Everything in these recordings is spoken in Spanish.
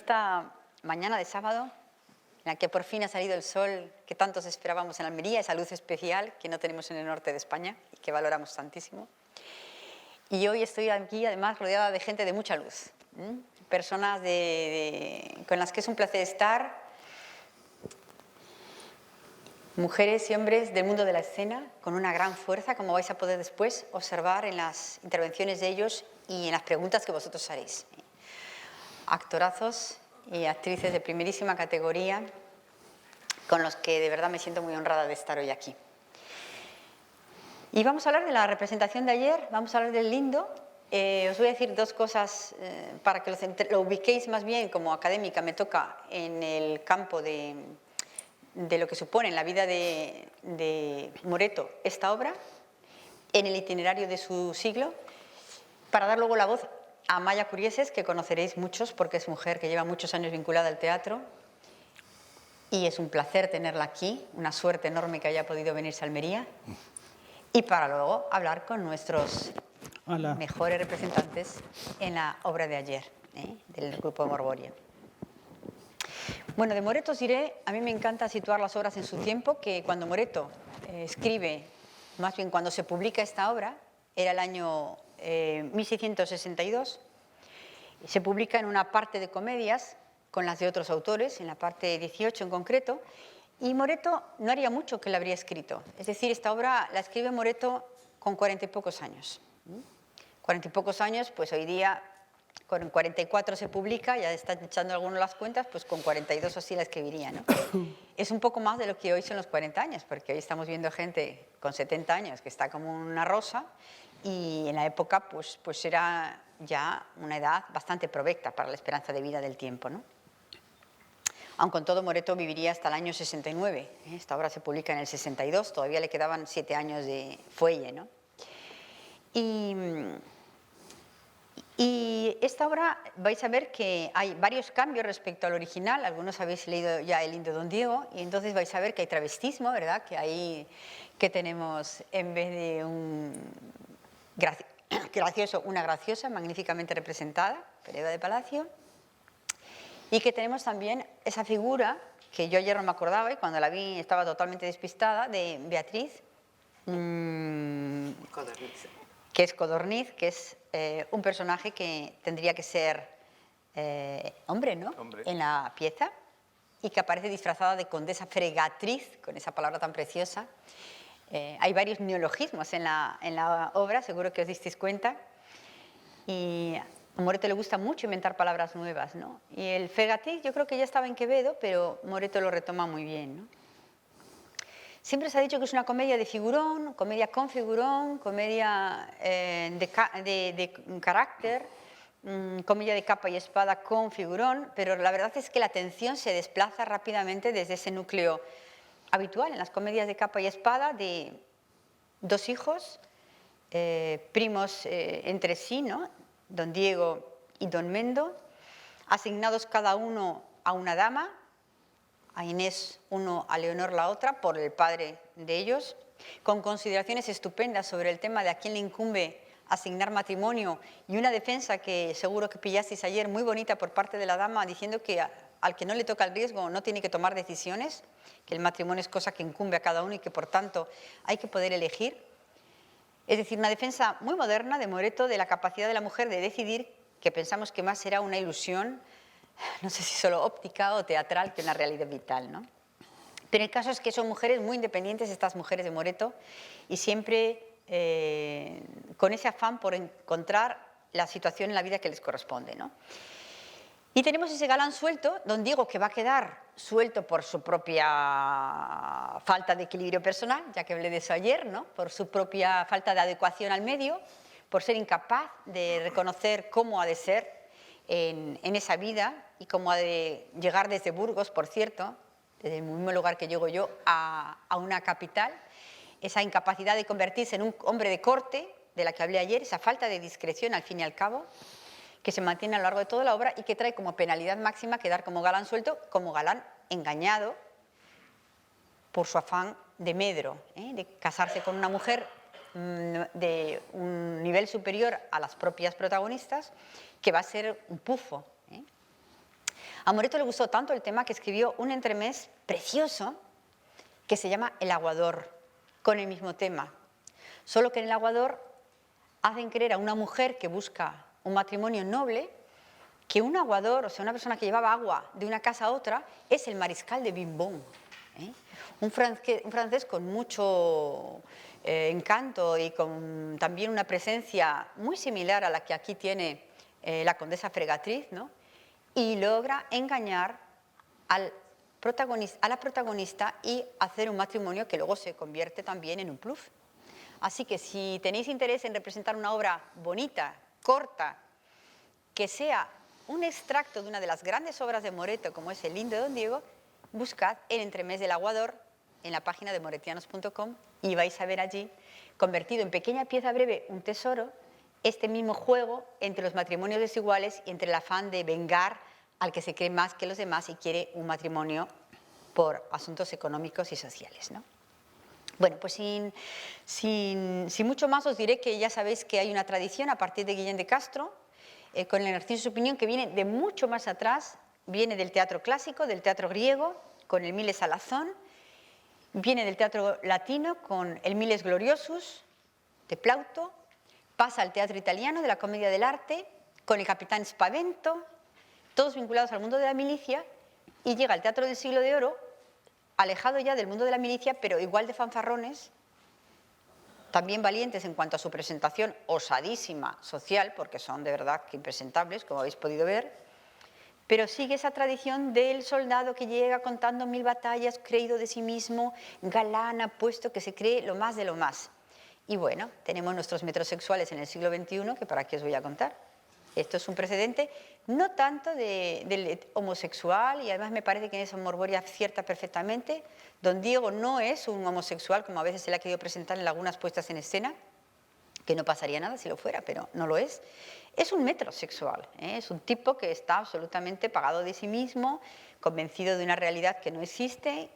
esta mañana de sábado, en la que por fin ha salido el sol que tantos esperábamos en Almería, esa luz especial que no tenemos en el norte de España y que valoramos tantísimo. Y hoy estoy aquí además rodeada de gente de mucha luz, personas con las que es un placer estar, mujeres y hombres del mundo de la escena, con una gran fuerza, como vais a poder después observar en las intervenciones de ellos y en las preguntas que vosotros haréis. Actorazos y actrices de primerísima categoría, con los que de verdad me siento muy honrada de estar hoy aquí. Y vamos a hablar de la representación de ayer, vamos a hablar del Lindo. Os voy a decir dos cosas para que lo ubiquéis más bien como académica. Me toca en el campo de lo que supone en la vida de Moreto esta obra, en el itinerario de su siglo, para dar luego la voz a Maya Curieses, que conoceréis muchos porque es mujer que lleva muchos años vinculada al teatro y es un placer tenerla aquí, una suerte enorme que haya podido venirse a Almería, y para luego hablar con nuestros mejores representantes en la obra de ayer, del grupo Morboria. Bueno, de Moreto os diré, a mí me encanta situar las obras en su tiempo, que cuando Moreto escribe, más bien cuando se publica esta obra, era el año 1662, se publica en una parte de comedias con las de otros autores, en la parte 18 en concreto, y Moreto no haría mucho que la habría escrito. Es decir, esta obra la escribe Moreto con 40 y pocos años. 40 y pocos años, pues hoy día con 44 se publica, ya están echando algunos las cuentas, pues con 42 o así la escribiría, ¿no? Es un poco más de lo que hoy son los 40 años, porque hoy estamos viendo gente con 70 años que está como una rosa, y en la época pues era ya una edad bastante provecta para la esperanza de vida del tiempo, ¿no? Aun con todo, Moreto viviría hasta el año 69. Esta obra se publica en el 62, todavía le quedaban 7 años de fuelle, ¿no? Y esta obra vais a ver que hay varios cambios respecto al original. Algunos habéis leído ya El Lindo Don Diego, y entonces vais a ver que hay travestismo, ¿verdad? Que tenemos, en vez de un gracioso, una graciosa, magníficamente representada, Pereda de Palacio. Y que tenemos también esa figura, que yo ayer no me acordaba y cuando la vi estaba totalmente despistada, de Beatriz, que es Codorniz, que es un personaje que tendría que ser hombre, ¿no? Hombre. En la pieza, y que aparece disfrazada de condesa fregatriz, con esa palabra tan preciosa. Hay varios neologismos en la obra, seguro que os disteis cuenta, y a Moreto le gusta mucho inventar palabras nuevas, ¿no? Y el fregatriz yo creo que ya estaba en Quevedo, pero Moreto lo retoma muy bien, ¿no? Siempre se ha dicho que es una comedia de figurón, comedia con figurón, comedia de carácter, comedia de capa y espada con figurón, pero la verdad es que la atención se desplaza rápidamente desde ese núcleo habitual en las comedias de capa y espada de dos hijos, primos entre sí, ¿no? Don Diego y Don Mendo, asignados cada uno a una dama, a Inés uno, a Leonor la otra, por el padre de ellos, con consideraciones estupendas sobre el tema de a quién le incumbe asignar matrimonio, y una defensa que seguro que pillasteis ayer muy bonita por parte de la dama, diciendo que al que no le toca el riesgo no tiene que tomar decisiones, que el matrimonio es cosa que incumbe a cada uno y que por tanto hay que poder elegir. Es decir, una defensa muy moderna de Moreto de la capacidad de la mujer de decidir, que pensamos que más era una ilusión, no sé si solo óptica o teatral, que una realidad vital, ¿no? Pero el caso es que son mujeres muy independientes, estas mujeres de Moreto, y siempre con ese afán por encontrar la situación en la vida que les corresponde, ¿no? Y tenemos ese galán suelto, Don Diego, que va a quedar suelto por su propia falta de equilibrio personal, ya que hablé de eso ayer, ¿no? Por su propia falta de adecuación al medio, por ser incapaz de reconocer cómo ha de ser en esa vida y cómo ha de llegar desde Burgos, por cierto, desde el mismo lugar que llego yo, a una capital, esa incapacidad de convertirse en un hombre de corte, de la que hablé ayer, esa falta de discreción al fin y al cabo, que se mantiene a lo largo de toda la obra y que trae como penalidad máxima quedar como galán suelto, como galán engañado por su afán de medro, de casarse con una mujer de un nivel superior a las propias protagonistas, que va a ser un pufo. A Moreto le gustó tanto el tema que escribió un entremés precioso que se llama El aguador, con el mismo tema. Solo que en El aguador hacen creer a una mujer que busca un matrimonio noble que un aguador, o sea, una persona que llevaba agua de una casa a otra, es el mariscal de Bimbón. Un francés con mucho encanto y con también una presencia muy similar a la que aquí tiene la condesa Fregatriz, ¿no? Y logra engañar a la protagonista y hacer un matrimonio que luego se convierte también en un plus. Así que si tenéis interés en representar una obra bonita, corta, que sea un extracto de una de las grandes obras de Moreto, como es El lindo de Don Diego, buscad El entremés del aguador en la página de moretianos.com y vais a ver allí, convertido en pequeña pieza breve, un tesoro, este mismo juego entre los matrimonios desiguales y entre el afán de vengar al que se cree más que los demás y quiere un matrimonio por asuntos económicos y sociales, ¿no? Bueno, pues sin mucho más os diré que ya sabéis que hay una tradición a partir de Guillén de Castro, con el Narciso y su opinión, que viene de mucho más atrás, viene del teatro clásico, del teatro griego, con el Miles Salazón, viene del teatro latino con el Miles Gloriosus, de Plauto, pasa al teatro italiano de la Commedia dell'arte, con el Capitán Spavento, todos vinculados al mundo de la milicia, y llega al teatro del Siglo de Oro, alejado ya del mundo de la milicia, pero igual de fanfarrones, también valientes en cuanto a su presentación osadísima social, porque son de verdad que impresentables, como habéis podido ver, pero sigue esa tradición del soldado que llega contando 1000 batallas, creído de sí mismo, galán, apuesto, que se cree lo más de lo más. Y bueno, tenemos nuestros metrosexuales en el siglo XXI, que para qué os voy a contar. Esto es un precedente, no tanto del homosexual, y además me parece que en eso Morboria acierta perfectamente. Don Diego no es un homosexual, como a veces se le ha querido presentar en algunas puestas en escena, que no pasaría nada si lo fuera, pero no lo es. Es un metrosexual, es un tipo que está absolutamente pagado de sí mismo, convencido de una realidad que no existe.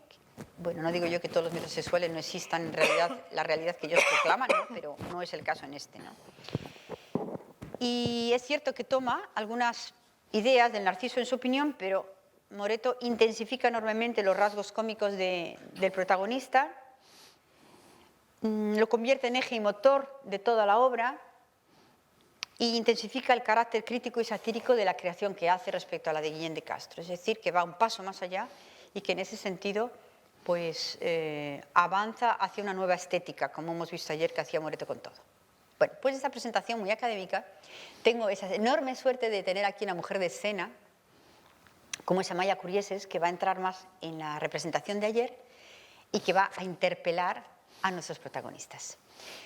Bueno, no digo yo que todos los metrosexuales no existan en realidad, la realidad que ellos proclaman, ¿no? Pero no es el caso en este, ¿no? Y es cierto que toma algunas ideas del Narciso en su opinión, pero Moreto intensifica enormemente los rasgos cómicos del protagonista, lo convierte en eje y motor de toda la obra e intensifica el carácter crítico y satírico de la creación que hace respecto a la de Guillén de Castro. Es decir, que va un paso más allá y que en ese sentido pues, avanza hacia una nueva estética, como hemos visto ayer que hacía Moreto con todo. Bueno, pues esta presentación muy académica, tengo esa enorme suerte de tener aquí una mujer de escena, como es Amaya Curieses, que va a entrar más en la representación de ayer y que va a interpelar a nuestros protagonistas.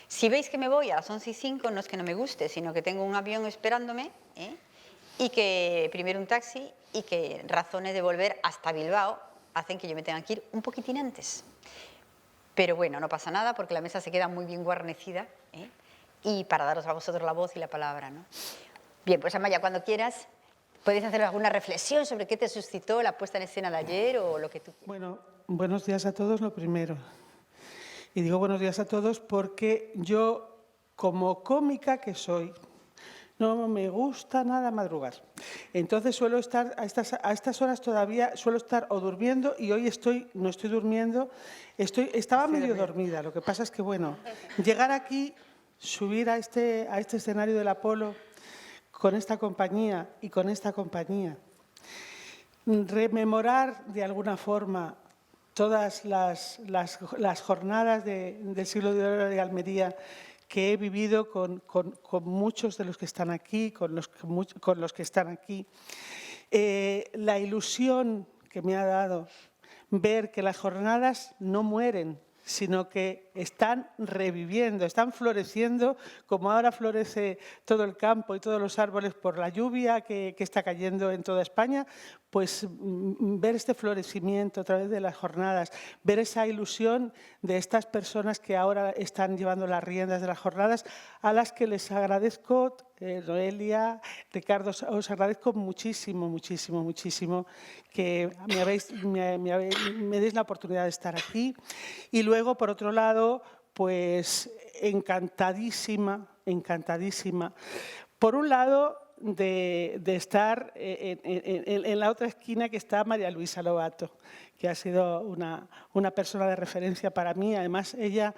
Si veis que me voy a las 11:05, no es que no me guste, sino que tengo un avión esperándome, y que primero un taxi y que razones de volver hasta Bilbao hacen que yo me tenga que ir un poquitín antes. Pero bueno, no pasa nada porque la mesa se queda muy bien guarnecida, y para daros a vosotros la voz y la palabra, ¿no? Bien, pues Amaya, cuando quieras, puedes hacer alguna reflexión sobre qué te suscitó la puesta en escena de ayer o lo que tú quieras. Bueno, buenos días a todos, lo primero. Y digo buenos días a todos porque yo, como cómica que soy, no me gusta nada madrugar. Entonces suelo estar a estas horas todavía, suelo estar o durmiendo y hoy no estoy durmiendo, estaba medio dormida. Lo que pasa es que, bueno, llegar aquí, subir a este escenario del Apolo con esta compañía y con esta compañía, rememorar de alguna forma todas las jornadas del siglo de oro de Almería que he vivido con muchos de los que están aquí, con los que están aquí. La ilusión que me ha dado ver que las jornadas no mueren, sino que están reviviendo, están floreciendo, como ahora florece todo el campo y todos los árboles por la lluvia que está cayendo en toda España, pues ver este florecimiento a través de las jornadas, ver esa ilusión de estas personas que ahora están llevando las riendas de las jornadas, a las que les agradezco, Noelia, Ricardo, os agradezco muchísimo, muchísimo, muchísimo que me deis la oportunidad de estar aquí. Y luego, por otro lado, pues encantadísima, encantadísima. Por un lado, de estar en la otra esquina, que está María Luisa Lobato, que ha sido una persona de referencia para mí. Además, ella,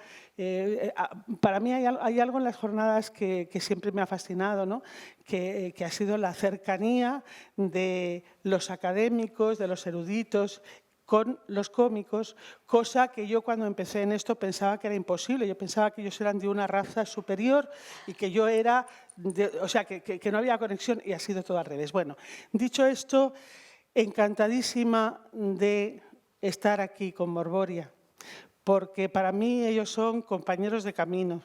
para mí hay algo en las jornadas que siempre me ha fascinado, ¿no? Que ha sido la cercanía de los académicos, de los eruditos, con los cómicos, cosa que yo cuando empecé en esto pensaba que era imposible. Yo pensaba que ellos eran de una raza superior y que yo era, o sea, que no había conexión, y ha sido todo al revés. Bueno, dicho esto, encantadísima de estar aquí con Morboria, porque para mí ellos son compañeros de camino.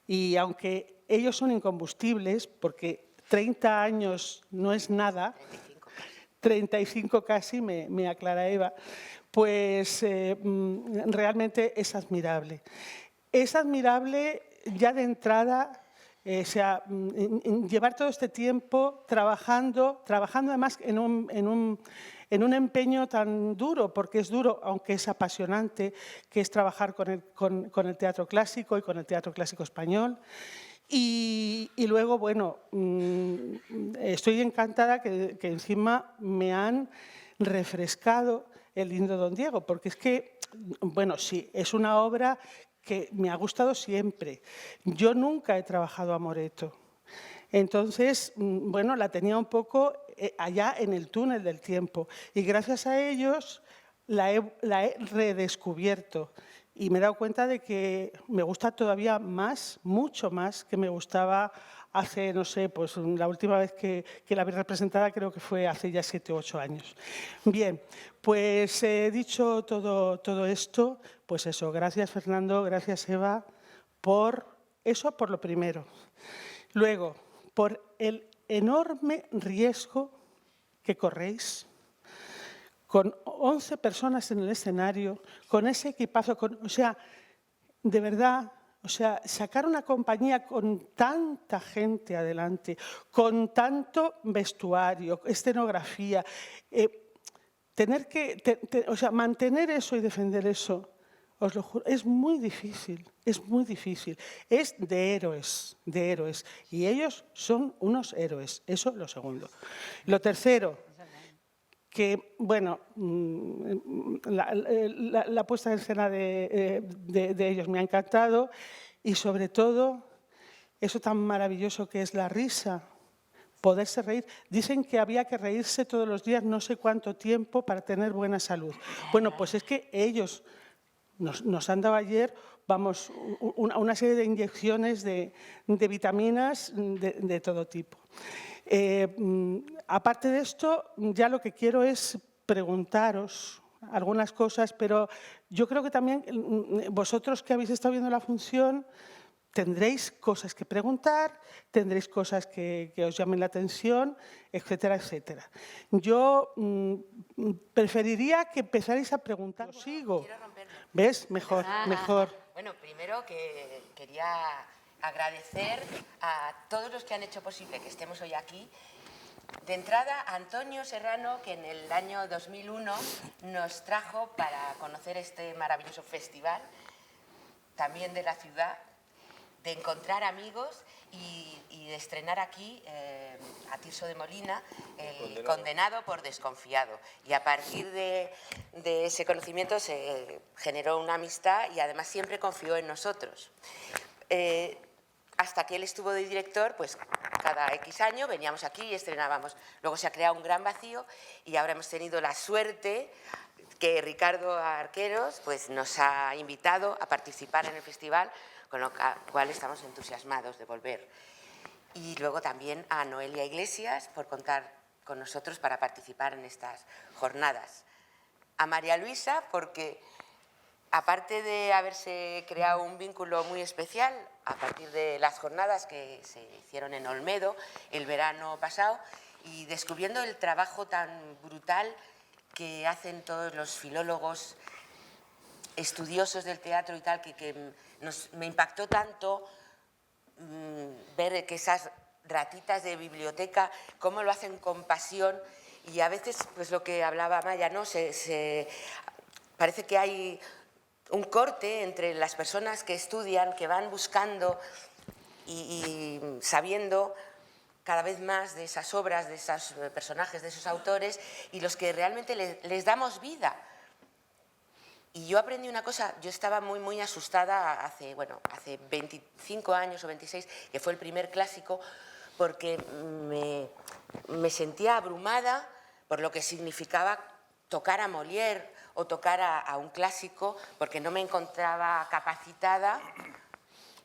Y aunque ellos son incombustibles, porque 30 años no es nada, 35 casi, me aclara Eva, pues realmente es admirable. Es admirable ya de entrada, llevar todo este tiempo trabajando además en un empeño tan duro, porque es duro, aunque es apasionante, que es trabajar con el teatro clásico y con el teatro clásico español. Y luego, bueno, estoy encantada que encima me han refrescado el lindo Don Diego, porque es que, bueno, sí, es una obra que me ha gustado siempre. Yo nunca he trabajado a Moreto. Entonces, bueno, la tenía un poco allá en el túnel del tiempo, y gracias a ellos la he redescubierto. Y me he dado cuenta de que me gusta todavía más, mucho más, que me gustaba hace, no sé, pues la última vez que la vi representada creo que fue hace ya 7 u 8 años. Bien, pues he dicho todo esto, pues eso, gracias Fernando, gracias Eva, por eso, por lo primero. Luego, por el enorme riesgo que corréis, con 11 personas en el escenario, con ese equipazo, o sea, de verdad, o sea, sacar una compañía con tanta gente adelante, con tanto vestuario, escenografía, tener que, o sea, mantener eso y defender eso, os lo juro, es muy difícil, es muy difícil. Es de héroes, y ellos son unos héroes, eso lo segundo. Lo tercero, que, bueno, la puesta en escena de ellos me ha encantado, y sobre todo eso tan maravilloso que es la risa, poderse reír. Dicen que había que reírse todos los días no sé cuánto tiempo para tener buena salud. Bueno, pues es que ellos nos han dado ayer, vamos, una serie de inyecciones de vitaminas de todo tipo. Aparte de esto, ya lo que quiero es preguntaros algunas cosas, pero yo creo que también vosotros que habéis estado viendo la función tendréis cosas que preguntar, tendréis cosas que os llamen la atención, etcétera, etcétera. Yo preferiría que empezarais a preguntar. Sigo. ¿Ves? Mejor, mejor. Bueno, primero que quería agradecer a todos los que han hecho posible que estemos hoy aquí. De entrada, a Antonio Serrano, que en el año 2001 nos trajo para conocer este maravilloso festival, también de la ciudad, de encontrar amigos y de estrenar aquí a Tirso de Molina, el Condenado por desconfiado. Y a partir de ese conocimiento se generó una amistad y además siempre confió en nosotros. Hasta que él estuvo de director, pues cada X año veníamos aquí y estrenábamos. Luego se ha creado un gran vacío y ahora hemos tenido la suerte que Ricardo Arqueros pues, nos ha invitado a participar en el festival, con lo cual estamos entusiasmados de volver. Y luego también a Noelia Iglesias por contar con nosotros para participar en estas jornadas. A María Luisa porque, aparte de haberse creado un vínculo muy especial a partir de las jornadas que se hicieron en Olmedo el verano pasado y descubriendo el trabajo tan brutal que hacen todos los filólogos estudiosos del teatro y tal, que me impactó tanto ver que esas ratitas de biblioteca, cómo lo hacen con pasión y a veces, pues lo que hablaba Maya, ¿no? Parece que hay un corte entre las personas que estudian, que van buscando y sabiendo cada vez más de esas obras, de esos personajes, de esos autores, y los que realmente les damos vida. Y yo aprendí una cosa, yo estaba muy asustada hace 25 años o 26, que fue el primer clásico, porque me sentía abrumada por lo que significaba tocar a Molière o tocar a un clásico, porque no me encontraba capacitada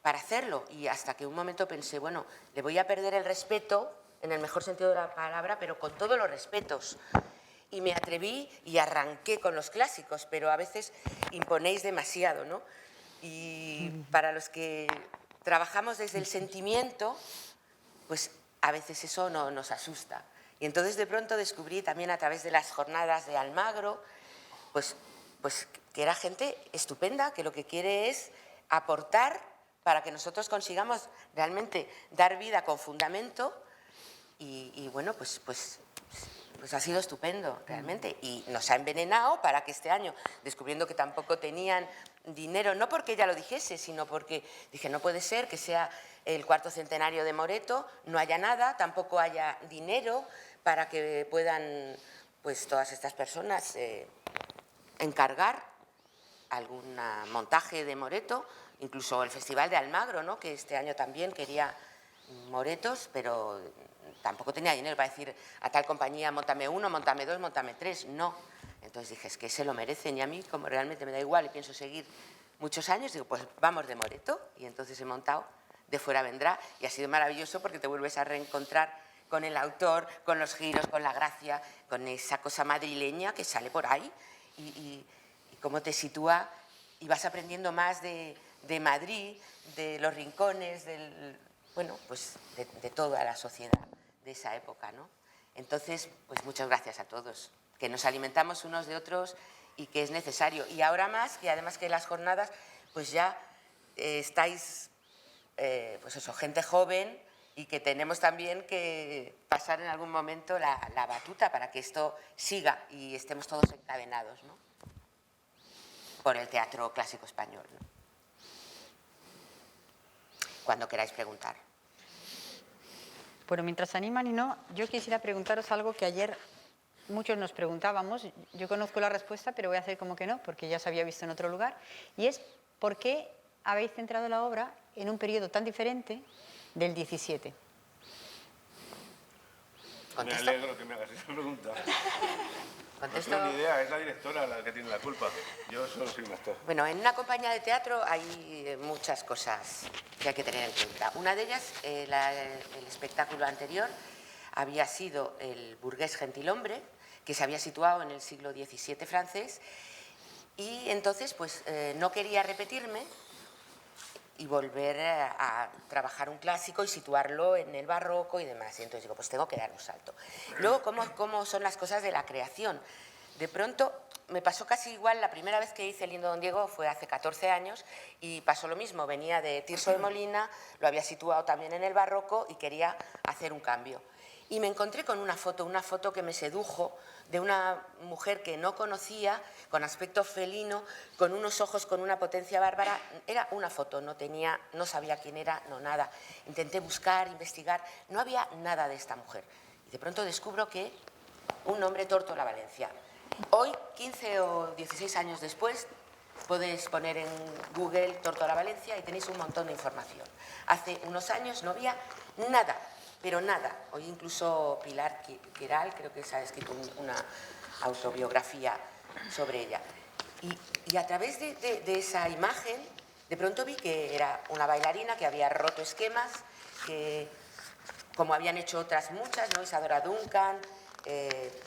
para hacerlo. Y hasta que un momento pensé, bueno, le voy a perder el respeto, en el mejor sentido de la palabra, pero con todos los respetos. Y me atreví y arranqué con los clásicos, pero a veces imponéis demasiado, ¿no? Y para los que trabajamos desde el sentimiento, pues a veces eso nos asusta. Y entonces de pronto descubrí también a través de las jornadas de Almagro, pues que era gente estupenda, que lo que quiere es aportar para que nosotros consigamos realmente dar vida con fundamento y bueno, pues ha sido estupendo realmente y nos ha envenenado para que este año, descubriendo que tampoco tenían dinero, no porque ella lo dijese, sino porque dije, no puede ser que sea el 4º centenario de Moreto, no haya nada, tampoco haya dinero para que puedan pues todas estas personas encargar algún montaje de Moreto, incluso el Festival de Almagro, ¿no? Que este año también quería moretos, pero tampoco tenía dinero para decir a tal compañía, móntame 1, móntame 2, móntame 3, no. Entonces dije, es que se lo merecen y a mí, como realmente me da igual y pienso seguir muchos años, digo, pues vamos de Moreto. Y entonces he montado De fuera vendrá y ha sido maravilloso porque te vuelves a reencontrar con el autor, con los giros, con la gracia, con esa cosa madrileña que sale por ahí y cómo te sitúa y vas aprendiendo más de Madrid, de los rincones, bueno, pues de toda la sociedad de esa época, ¿no? Entonces, pues muchas gracias a todos, que nos alimentamos unos de otros y que es necesario. Y ahora más, que además que las jornadas, pues ya estáis, pues eso, gente joven y que tenemos también que pasar en algún momento la batuta para que esto siga y estemos todos encadenados, ¿no? Por el teatro clásico español, ¿no? Cuando queráis preguntar. Bueno, mientras animan y no, yo quisiera preguntaros algo que ayer muchos nos preguntábamos. Yo conozco la respuesta, pero voy a hacer como que no, porque ya se había visto en otro lugar. Y es, ¿por qué habéis centrado la obra en un periodo tan diferente del 17? Me alegro que me hagas esa pregunta. ¿Contesto? No tengo ni idea, es la directora la que tiene la culpa. Yo solo soy un actor. Bueno, en una compañía de teatro hay muchas cosas que hay que tener en cuenta. Una de ellas, el espectáculo anterior, había sido el burgués gentilhombre, que se había situado en el siglo XVII francés, y entonces pues no quería repetirme y volver a trabajar un clásico y situarlo en el barroco y demás. Y entonces digo, pues tengo que dar un salto. Luego, ¿cómo son las cosas de la creación? De pronto, me pasó casi igual, la primera vez que hice El lindo Don Diego fue hace 14 años y pasó lo mismo, venía de Tirso de Molina, lo había situado también en el barroco y quería hacer un cambio. Y me encontré con una foto que me sedujo, de una mujer que no conocía, con aspecto felino, con unos ojos con una potencia bárbara. Era una foto, no sabía quién era, no nada. Intenté buscar, investigar, no había nada de esta mujer. Y de pronto descubro que un nombre, Tórtola Valencia. Hoy, 15 o 16 años después, podéis poner en Google Tórtola Valencia y tenéis un montón de información. Hace unos años no había nada. Pero nada, hoy incluso Pilar Queral, creo que se ha escrito una autobiografía sobre ella. Y a través de esa imagen, de pronto vi que era una bailarina que había roto esquemas, que como habían hecho otras muchas, ¿no? Isadora Duncan,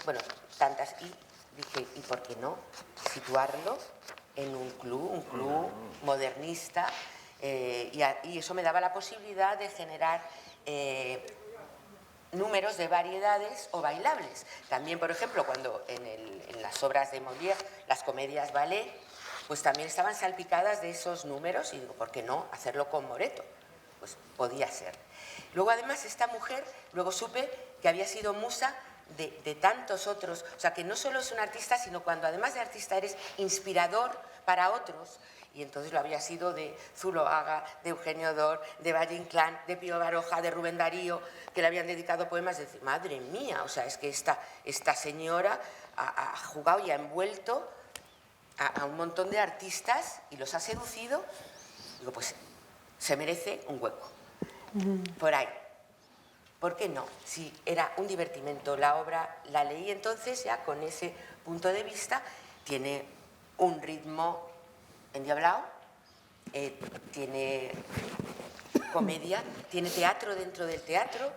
bueno, tantas. Y dije, ¿y por qué no situarlo en un club modernista? Y eso me daba la posibilidad de generar números de variedades o bailables. También, por ejemplo, cuando en las obras de Molière, las comedias ballet, pues también estaban salpicadas de esos números y digo, ¿por qué no hacerlo con Moreto? Pues podía ser. Luego, además, esta mujer, luego supe que había sido musa de tantos otros. O sea, que no solo es un artista, sino cuando además de artista eres inspirador para otros. Y entonces lo había sido de Zuloaga, de Eugenio Dor, de Valle Inclán, de Pío Baroja, de Rubén Darío, que le habían dedicado poemas. De decir, madre mía, o sea, es que esta señora ha jugado y ha envuelto a un montón de artistas y los ha seducido. Digo, pues se merece un hueco. Por ahí. ¿Por qué no? Si era un divertimento, la obra la leí entonces ya con ese punto de vista, tiene un ritmo endiablado, tiene comedia, tiene teatro dentro del teatro,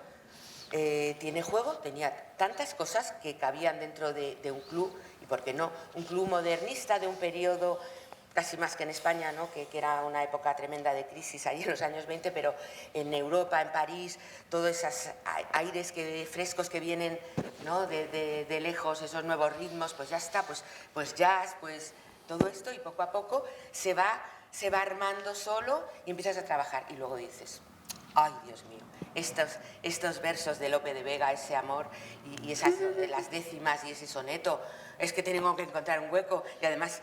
tiene juego, tenía tantas cosas que cabían dentro de un club, y por qué no, un club modernista de un periodo casi más que en España, ¿no? que era una época tremenda de crisis ahí en los años 20, pero en Europa, en París, todos esos aires frescos que vienen, ¿no? de lejos, esos nuevos ritmos, pues ya está, pues jazz, pues todo esto, y poco a poco se va armando solo y empiezas a trabajar, y luego dices, ay, Dios mío, estos versos de Lope de Vega, ese amor y esas de las décimas y ese soneto, es que tengo que encontrar un hueco, y además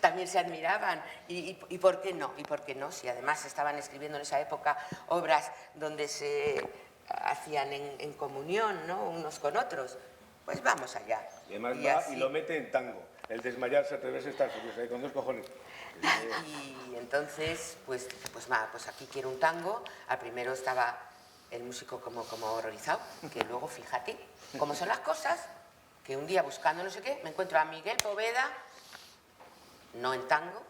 también se admiraban, y ¿por qué no? ¿Y por qué no? Si además estaban escribiendo en esa época obras donde se hacían en comunión, ¿no? Unos con otros, pues vamos allá. Y además va y lo mete en tango, el desmayarse, atreverse a estar furioso, con 2 cojones. Y entonces, pues aquí quiero un tango. Al primero estaba el músico como horrorizado, que luego, fíjate, cómo son las cosas, que un día buscando no sé qué, me encuentro a Miguel Poveda, no en tango,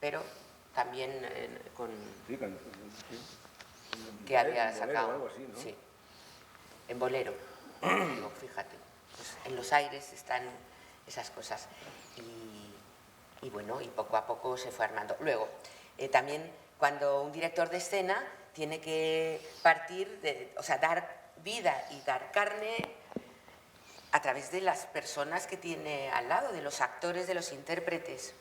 pero también con... Sí, que había sacado... o algo así, ¿no? Sí, en bolero. Digo, fíjate, pues en los aires están esas cosas. Y bueno, y poco a poco se fue armando. Luego, también cuando un director de escena tiene que partir, o sea, dar vida y dar carne a través de las personas que tiene al lado, de los actores, de los intérpretes.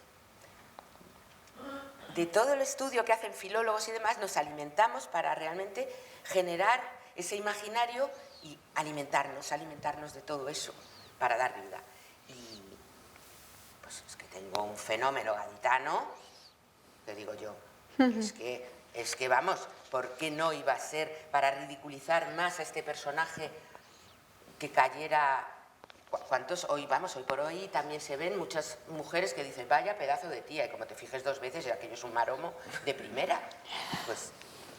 De todo el estudio que hacen filólogos y demás, nos alimentamos para realmente generar ese imaginario y alimentarnos de todo eso para dar vida. Y pues es que tengo un fenómeno gaditano, que digo yo, es que vamos, ¿por qué no iba a ser para ridiculizar más a este personaje que cayera? ¿Cuántos hoy por hoy también se ven muchas mujeres que dicen, vaya pedazo de tía, y como te fijes 2 veces, aquello es un maromo de primera?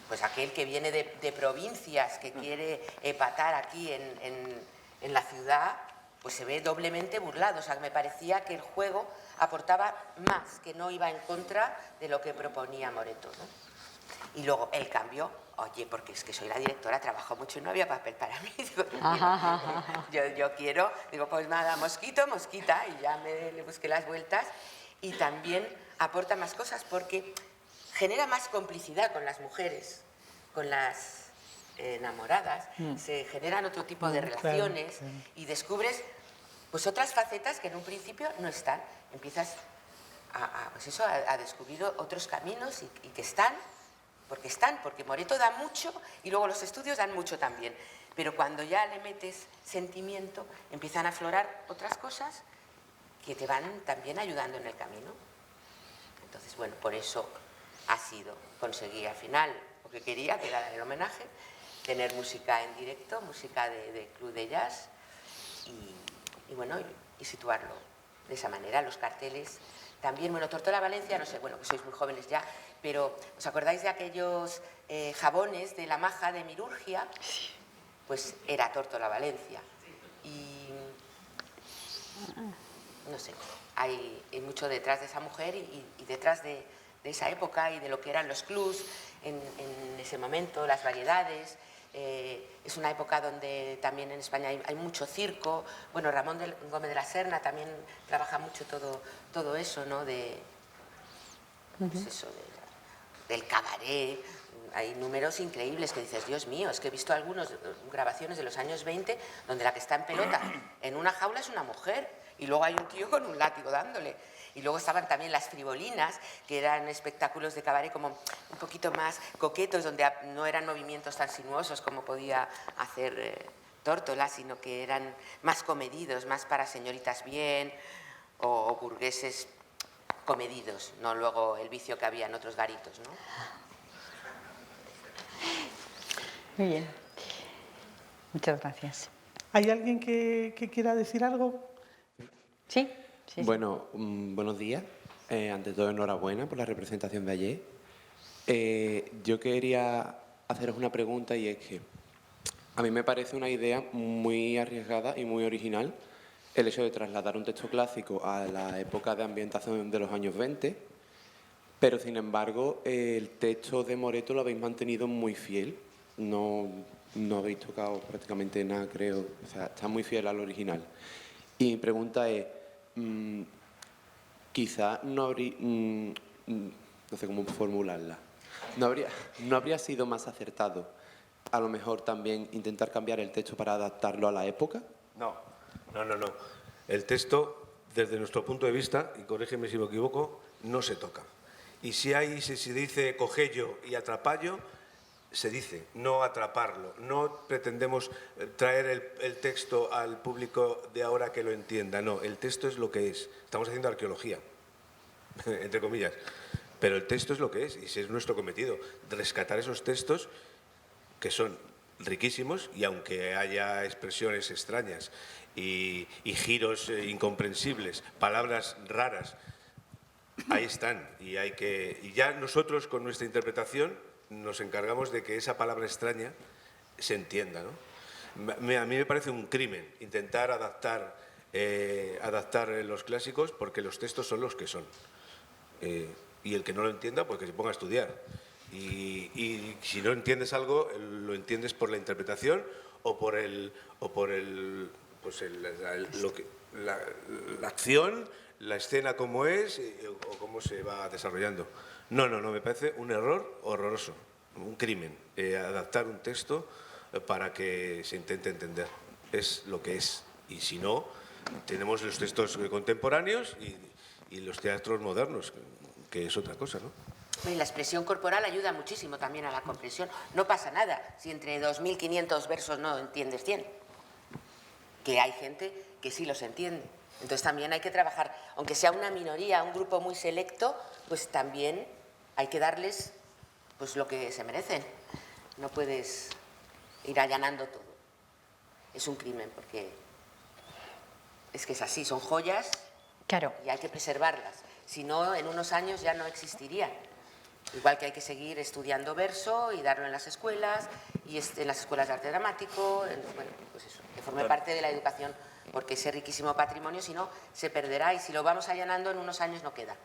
Pues aquel que viene de provincias, que quiere epatar aquí en la ciudad, pues se ve doblemente burlado. O sea, me parecía que el juego aportaba más, que no iba en contra de lo que proponía Moreto, ¿no? Y luego el cambio, oye, porque es que soy la directora, trabajo mucho y no había papel para mí. Digo, yo quiero, digo, pues nada, mosquita, y ya le busqué las vueltas. Y también aporta más cosas porque genera más complicidad con las mujeres, con las enamoradas, se generan otro tipo de relaciones, claro. Y descubres pues otras facetas que en un principio no están. Empiezas a descubrir otros caminos y que están, porque Moreto da mucho y luego los estudios dan mucho también. Pero cuando ya le metes sentimiento, empiezan a aflorar otras cosas que te van también ayudando en el camino. Entonces, bueno, por eso conseguí al final lo que quería, que era el homenaje, tener música en directo, música de club de jazz y bueno, y situarlo de esa manera, los carteles. También, bueno, Tórtola Valencia, no sé, bueno, que sois muy jóvenes ya, pero ¿os acordáis de aquellos jabones de la maja de Mirurgia? Pues era Tórtola Valencia. Y no sé, hay mucho detrás de esa mujer y detrás de esa época y de lo que eran los clubs en ese momento, las variedades. Es una época donde también en España hay mucho circo. Bueno, Ramón Gómez de la Serna también trabaja mucho todo eso, ¿no? Pues eso, del cabaret. Hay números increíbles que dices, Dios mío, es que he visto algunas grabaciones de los años 20 donde la que está en pelota en una jaula es una mujer y luego hay un tío con un látigo dándole. Y luego estaban también las frivolinas, que eran espectáculos de cabaret como un poquito más coquetos, donde no eran movimientos tan sinuosos como podía hacer tórtola, sino que eran más comedidos, más para señoritas bien o burgueses comedidos, no luego el vicio que había en otros garitos, ¿no? Muy bien. Muchas gracias. ¿Hay alguien que quiera decir algo? ¿Sí? Sí. Bueno, buenos días. Ante todo, enhorabuena por la representación de ayer. Yo quería haceros una pregunta y es que a mí me parece una idea muy arriesgada y muy original el hecho de trasladar un texto clásico a la época de ambientación de los años 20, pero sin embargo el texto de Moreto lo habéis mantenido muy fiel. No habéis tocado prácticamente nada, creo. O sea, está muy fiel al original. Y mi pregunta es, quizá no habría, no sé cómo formularla, ¿no habría sido más acertado a lo mejor también intentar cambiar el texto para adaptarlo a la época? No. El texto, desde nuestro punto de vista, y corrígeme si me equivoco, no se toca. Y si se dice cogello y atrapallo, se dice, no atraparlo. No pretendemos traer el texto al público de ahora que lo entienda. No, el texto es lo que es. Estamos haciendo arqueología, entre comillas. Pero el texto es lo que es, y ese es nuestro cometido. Rescatar esos textos que son riquísimos, y aunque haya expresiones extrañas y giros incomprensibles, palabras raras, ahí están. Y ya nosotros, con nuestra interpretación, nos encargamos de que esa palabra extraña se entienda, ¿no? A mí me parece un crimen intentar adaptar los clásicos, porque los textos son los que son. Y el que no lo entienda, pues que se ponga a estudiar. Y si no entiendes algo, lo entiendes por la interpretación o por la acción, la escena como es o cómo se va desarrollando. No, me parece un error horroroso, un crimen, adaptar un texto para que se intente entender. Es lo que es. Y si no, tenemos los textos contemporáneos y los teatros modernos, que es otra cosa, ¿no? Y la expresión corporal ayuda muchísimo también a la comprensión. No pasa nada si entre 2.500 versos no entiendes 100. Que hay gente que sí los entiende. Entonces también hay que trabajar, aunque sea una minoría, un grupo muy selecto, pues también hay que darles pues lo que se merecen. No puedes ir allanando todo. Es un crimen, porque es que es así, son joyas. Claro. Y hay que preservarlas. Si no, en unos años ya no existirían. Igual que hay que seguir estudiando verso y darlo en las escuelas, y en las escuelas de arte dramático, bueno, pues eso, que forme parte de la educación, porque ese riquísimo patrimonio, si no, se perderá, y si lo vamos allanando, en unos años no queda.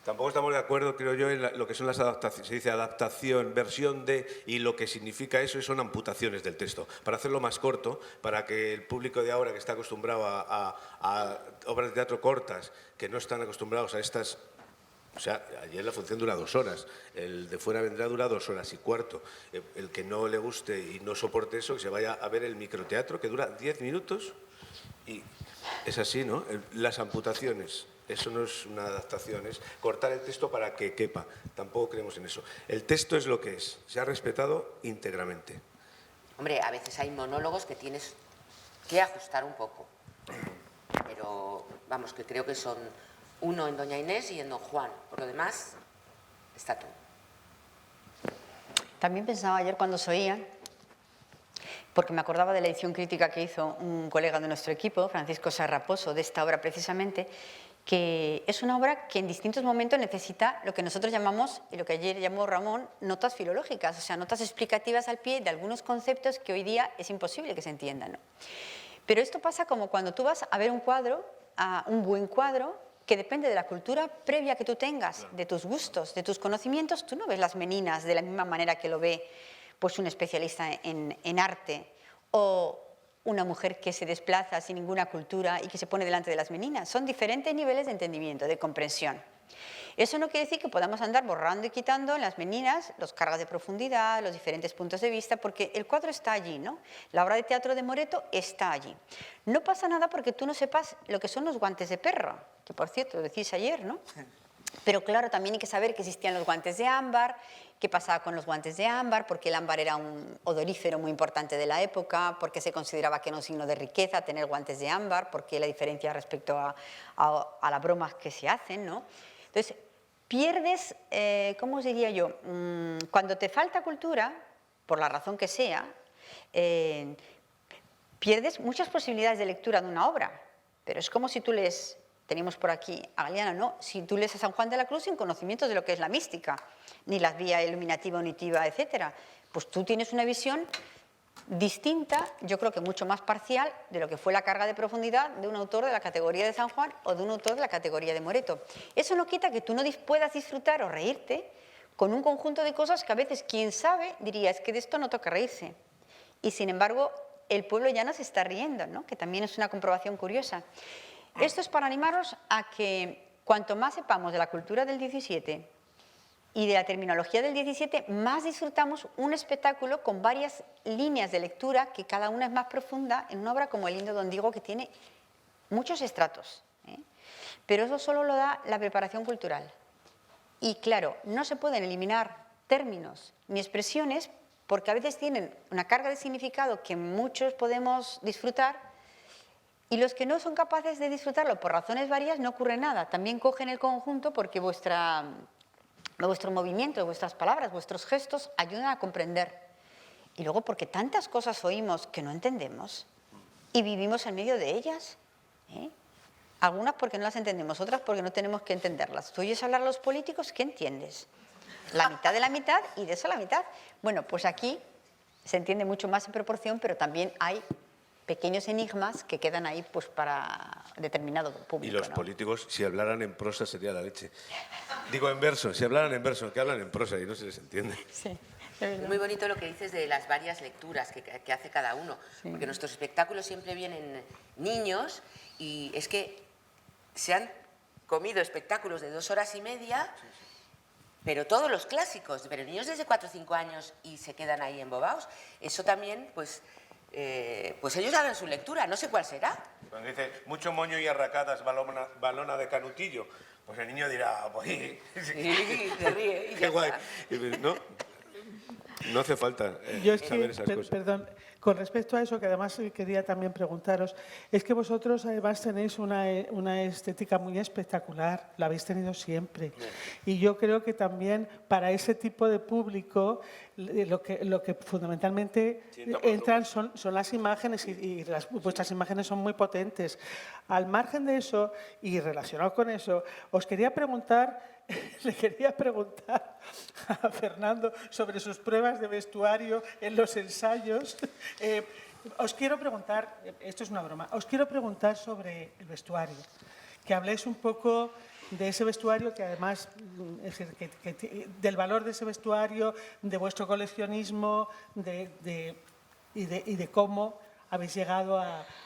Tampoco estamos de acuerdo, creo yo, en lo que son las adaptaciones. Se dice adaptación, versión de, y lo que significa eso son amputaciones del texto. Para hacerlo más corto, para que el público de ahora, que está acostumbrado a obras de teatro cortas, que no están acostumbrados a estas... O sea, ayer la función dura 2 horas, el de fuera vendrá dura 2 horas y cuarto. El que no le guste y no soporte eso, que se vaya a ver el microteatro, que dura 10 minutos. Y es así, ¿no? Las amputaciones, eso no es una adaptación, es cortar el texto para que quepa. Tampoco creemos en eso. El texto es lo que es, se ha respetado íntegramente. Hombre, a veces hay monólogos que tienes que ajustar un poco. Pero, vamos, que creo que son... uno en Doña Inés y en Don Juan. Por lo demás, está todo. También pensaba ayer cuando os oía, porque me acordaba de la edición crítica que hizo un colega de nuestro equipo, Francisco Sarraposo, de esta obra precisamente, que es una obra que en distintos momentos necesita lo que nosotros llamamos, y lo que ayer llamó Ramón, notas filológicas, o sea, notas explicativas al pie de algunos conceptos que hoy día es imposible que se entiendan, ¿no? Pero esto pasa como cuando tú vas a ver un cuadro, a un buen cuadro, que depende de la cultura previa que tú tengas, de tus gustos, de tus conocimientos. Tú no ves las meninas de la misma manera que lo ve pues, un especialista en arte o una mujer que se desplaza sin ninguna cultura y que se pone delante de las meninas. Son diferentes niveles de entendimiento, de comprensión. Eso no quiere decir que podamos andar borrando y quitando en las meninas los cargas de profundidad, los diferentes puntos de vista, porque el cuadro está allí, ¿no? La obra de teatro de Moreto está allí. No pasa nada porque tú no sepas lo que son los guantes de perro, que por cierto lo decís ayer, ¿no? Pero claro, también hay que saber que existían los guantes de ámbar, qué pasaba con los guantes de ámbar, porque el ámbar era un odorífero muy importante de la época, porque se consideraba que era un signo de riqueza tener guantes de ámbar, porque la diferencia respecto a las bromas que se hacen, ¿no? Entonces, pierdes, ¿cómo os diría yo? Cuando te falta cultura, por la razón que sea, pierdes muchas posibilidades de lectura de una obra, pero es como si tú lees, tenemos por aquí a Galeana, ¿no? Si tú lees a San Juan de la Cruz sin conocimientos de lo que es la mística, ni las vías iluminativa, unitiva, etcétera, pues tú tienes una visión distinta, yo creo que mucho más parcial, de lo que fue la carga de profundidad de un autor de la categoría de San Juan o de un autor de la categoría de Moreto. Eso no quita que tú no puedas disfrutar o reírte con un conjunto de cosas que a veces quien sabe diría, es que de esto no toca reírse. Y sin embargo, el pueblo ya no se está riendo, ¿no? Que también es una comprobación curiosa. Esto es para animaros a que cuanto más sepamos de la cultura del 17 y de la terminología del 17, más disfrutamos un espectáculo con varias líneas de lectura que cada una es más profunda en una obra como El Indio Don Diego, que tiene muchos estratos, ¿eh? Pero eso solo lo da la preparación cultural. Y claro, no se pueden eliminar términos ni expresiones porque a veces tienen una carga de significado que muchos podemos disfrutar y los que no son capaces de disfrutarlo por razones varias no ocurre nada. También cogen el conjunto porque vuestro movimiento, vuestras palabras, vuestros gestos ayudan a comprender. Y luego porque tantas cosas oímos que no entendemos y vivimos en medio de ellas, ¿eh? Algunas porque no las entendemos, otras porque no tenemos que entenderlas. Tú oyes hablar a los políticos, ¿qué entiendes? La mitad de la mitad y de eso la mitad. Bueno, pues aquí se entiende mucho más en proporción, pero también hay pequeños enigmas que quedan ahí pues para determinado público. Y los políticos, si hablaran en prosa, sería la leche. Digo en verso, si hablaran en verso, que hablan en prosa y no se les entiende. Sí. Muy bonito lo que dices de las varias lecturas que hace cada uno, sí. Porque nuestros espectáculos siempre vienen niños y es que se han comido espectáculos de 2 horas y media, pero todos los clásicos, pero niños desde 4 o 5 años y se quedan ahí embobados. Eso también, pues ellos hagan su lectura, no sé cuál será. Cuando dice, mucho moño y arracadas, balona de canutillo, pues el niño dirá, pues sí, se ríe. Qué guay. No hace falta saber esas cosas. Perdón, con respecto a eso, que además quería también preguntaros, es que vosotros además tenéis una estética muy espectacular, la habéis tenido siempre. Y yo creo que también para ese tipo de público lo que fundamentalmente entran son las imágenes y vuestras imágenes son muy potentes. Al margen de eso y relacionado con eso, le quería preguntar a Fernando sobre sus pruebas de vestuario en los ensayos. Os quiero preguntar, esto es una broma, os quiero preguntar sobre el vestuario, que habléis un poco de ese vestuario, que además, del valor de ese vestuario, de vuestro coleccionismo y de cómo habéis llegado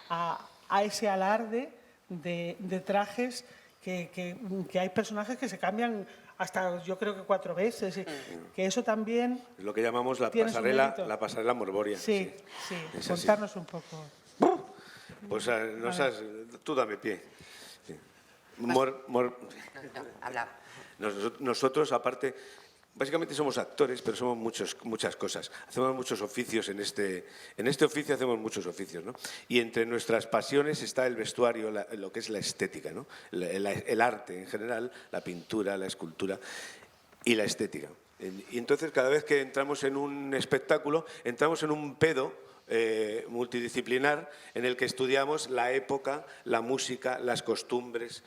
a ese alarde de trajes que hay personajes que se cambian hasta yo creo que 4 veces, que eso también... Es lo que llamamos la pasarela morboria. Sí. Contarnos un poco. Pues tú dame pie. Sí. Habla. Nosotros, aparte, básicamente somos actores, pero somos muchas cosas. Hacemos muchos oficios en este oficio, hacemos muchos oficios, ¿no? Y entre nuestras pasiones está el vestuario, lo que es la estética, ¿no? El arte en general, la pintura, la escultura y la estética. Y entonces, cada vez que entramos en un espectáculo, entramos en un pedo multidisciplinar en el que estudiamos la época, la música, las costumbres,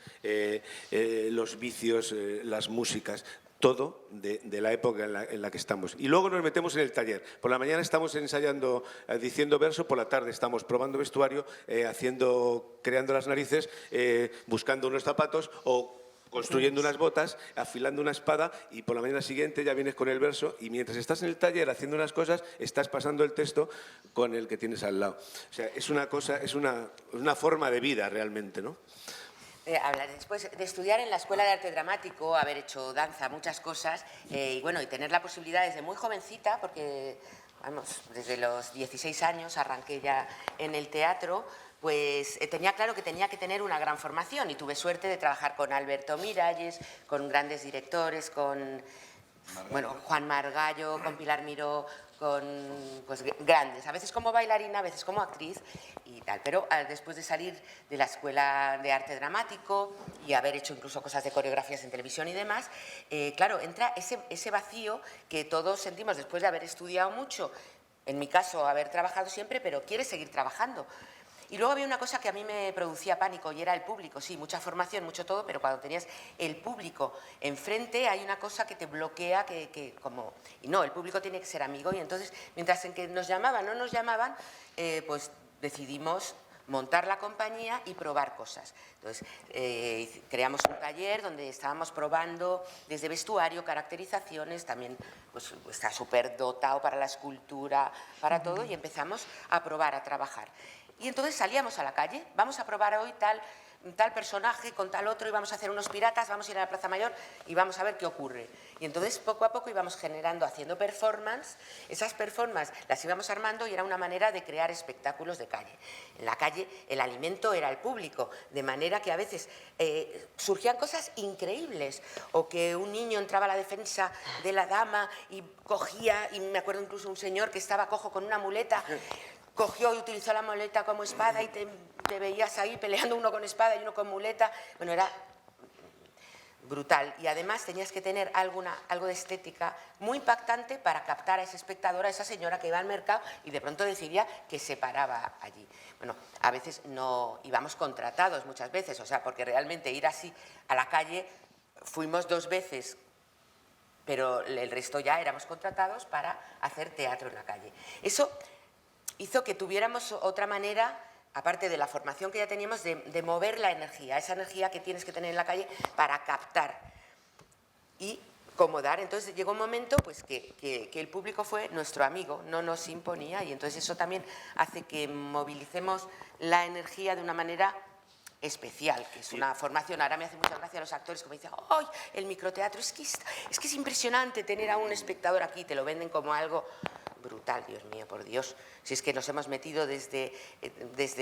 los vicios, las músicas, todo de la época en la que estamos. Y luego nos metemos en el taller. Por la mañana estamos ensayando, diciendo verso, por la tarde estamos probando vestuario, creando las narices, buscando unos zapatos o construyendo unas botas, afilando una espada, y por la mañana siguiente ya vienes con el verso y mientras estás en el taller haciendo unas cosas, estás pasando el texto con el que tienes al lado. O sea, es una forma de vida realmente, ¿no? Después de estudiar en la Escuela de Arte Dramático, haber hecho danza, muchas cosas, y tener la posibilidad desde muy jovencita, porque desde los 16 años arranqué ya en el teatro, pues tenía claro que tenía que tener una gran formación y tuve suerte de trabajar con Alberto Miralles, con grandes directores, con Juan Margallo, con Pilar Miró, con pues, grandes, a veces como bailarina, a veces como actriz y tal. Pero después de salir de la Escuela de Arte Dramático y haber hecho incluso cosas de coreografías en televisión y demás, claro, entra ese vacío que todos sentimos después de haber estudiado mucho, en mi caso haber trabajado siempre, pero quieres seguir trabajando. Y luego había una cosa que a mí me producía pánico y era el público. Sí, mucha formación, mucho todo, pero cuando tenías el público enfrente hay una cosa que te bloquea, y no, el público tiene que ser amigo. Y entonces, mientras en que nos llamaban, no nos llamaban, pues decidimos montar la compañía y probar cosas. Entonces, creamos un taller donde estábamos probando desde vestuario, caracterizaciones, también pues, está súper dotado para la escultura, para todo, y empezamos a probar, a trabajar. Y entonces salíamos a la calle, vamos a probar hoy tal personaje con tal otro y vamos a hacer unos piratas, vamos a ir a la Plaza Mayor y vamos a ver qué ocurre. Y entonces poco a poco íbamos generando, haciendo performance, esas performances las íbamos armando y era una manera de crear espectáculos de calle. En la calle el alimento era el público, de manera que a veces surgían cosas increíbles, o que un niño entraba a la defensa de la dama y cogía, y me acuerdo incluso un señor que estaba cojo con una muleta, cogió y utilizó la muleta como espada y te veías ahí peleando uno con espada y uno con muleta. Bueno, era brutal. Y además tenías que tener algo de estética muy impactante para captar a ese espectador, a esa señora que iba al mercado y de pronto decidía que se paraba allí. Bueno, a veces no íbamos contratados muchas veces, o sea, porque realmente ir así a la calle, fuimos 2 veces, pero el resto ya éramos contratados para hacer teatro en la calle. Eso hizo que tuviéramos otra manera, aparte de la formación que ya teníamos, de mover la energía, esa energía que tienes que tener en la calle para captar y acomodar. Entonces llegó un momento pues, que el público fue nuestro amigo, no nos imponía, y entonces eso también hace que movilicemos la energía de una manera especial, que es una formación. Ahora me hace mucha gracia a los actores que me dicen, ¡ay, el microteatro! Es que es impresionante tener a un espectador aquí, te lo venden como algo brutal, Dios mío, por Dios. Si es que nos hemos metido desde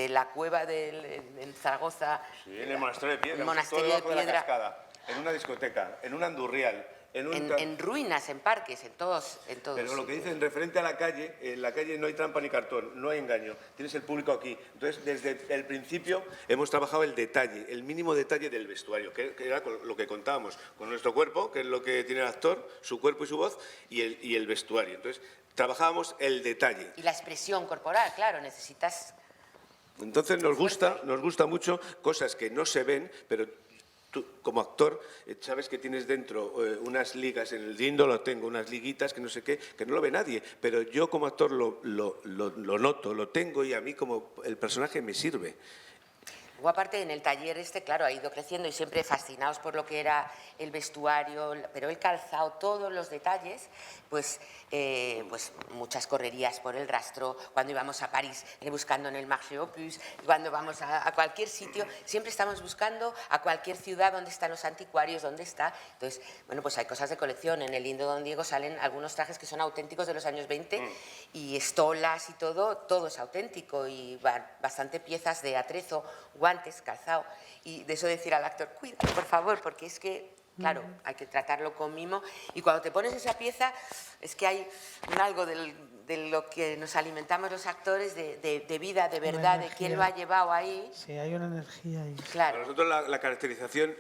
la cueva en Zaragoza, sí, en el monasterio de Piedra, el monasterio de Piedra, la Cascada, en una discoteca, en un andurrial, en ruinas, en parques, en todos. Pero lo que dicen referente a la calle, en la calle no hay trampa ni cartón, no hay engaño, tienes el público aquí. Entonces, desde el principio hemos trabajado el detalle, el mínimo detalle del vestuario, que era lo que contábamos, con nuestro cuerpo, que es lo que tiene el actor, su cuerpo y su voz, y el vestuario. Entonces, trabajábamos el detalle. Y la expresión corporal, claro, necesitas... Entonces nos gusta mucho cosas que no se ven, pero tú como actor sabes que tienes dentro unas ligas, en el lindo lo tengo, unas liguitas que no sé qué, que no lo ve nadie, pero yo como actor lo noto, lo tengo y a mí como el personaje me sirve. Luego, aparte, en el taller claro, ha ido creciendo y siempre fascinados por lo que era el vestuario, pero el calzado, todos los detalles, pues muchas correrías por el rastro, cuando íbamos a París buscando en el Marché Opus, cuando vamos a cualquier sitio, siempre estamos buscando a cualquier ciudad dónde están los anticuarios, dónde está. Entonces, bueno, pues hay cosas de colección. En el Lindo Don Diego salen algunos trajes que son auténticos de los años 20 y estolas y todo es auténtico, y bastante piezas de atrezo, guantes, calzado, y de eso decir al actor, cuídate, por favor, porque es que, claro, hay que tratarlo con mimo, y cuando te pones esa pieza, es que hay algo de lo que nos alimentamos los actores, de vida, de verdad, de quién lo ha llevado ahí. Sí, hay una energía ahí. Claro. Para nosotros la caracterización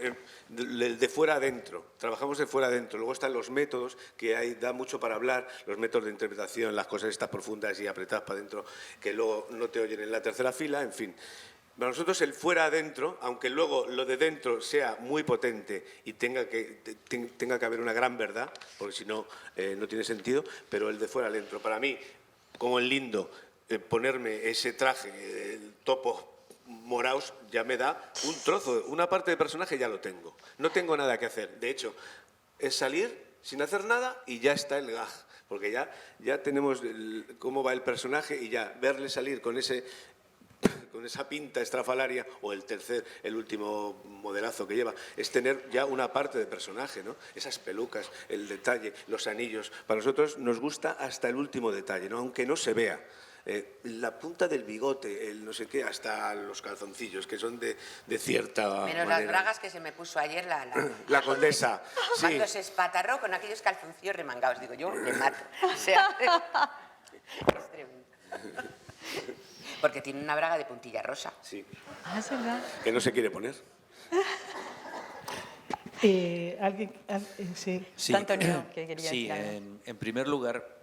de fuera adentro, trabajamos de fuera adentro. Luego están los métodos, que da mucho para hablar, los métodos de interpretación, las cosas estas profundas y apretadas para adentro, que luego no te oyen en la tercera fila, en fin. Para nosotros el fuera adentro, aunque luego lo de dentro sea muy potente y tenga que haber una gran verdad, porque si no, no tiene sentido, pero el de fuera adentro. Para mí, como el Lindo, ponerme ese traje, topos moraos, ya me da un trozo, una parte del personaje ya lo tengo. No tengo nada que hacer. De hecho, es salir sin hacer nada y ya está el gag, porque ya tenemos cómo va el personaje y ya verle salir con esa pinta estrafalaria, o el último modelazo que lleva, es tener ya una parte de personaje, ¿no? Esas pelucas, el detalle, los anillos. Para nosotros nos gusta hasta el último detalle, ¿no? Aunque no se vea. la punta del bigote, el no sé qué, hasta los calzoncillos, que son de cierta Menos manera. las bragas que se me puso ayer La condesa, sí. Cuando se espatarró con aquellos calzoncillos remangados. Digo, yo le mato. O sea, es tremendo. Porque tiene una braga de puntilla rosa. Sí. Ah, es verdad. Que no se quiere poner. ¿Alguien? Sí. Sí, Antonio, que quería sí, decir algo. en primer lugar,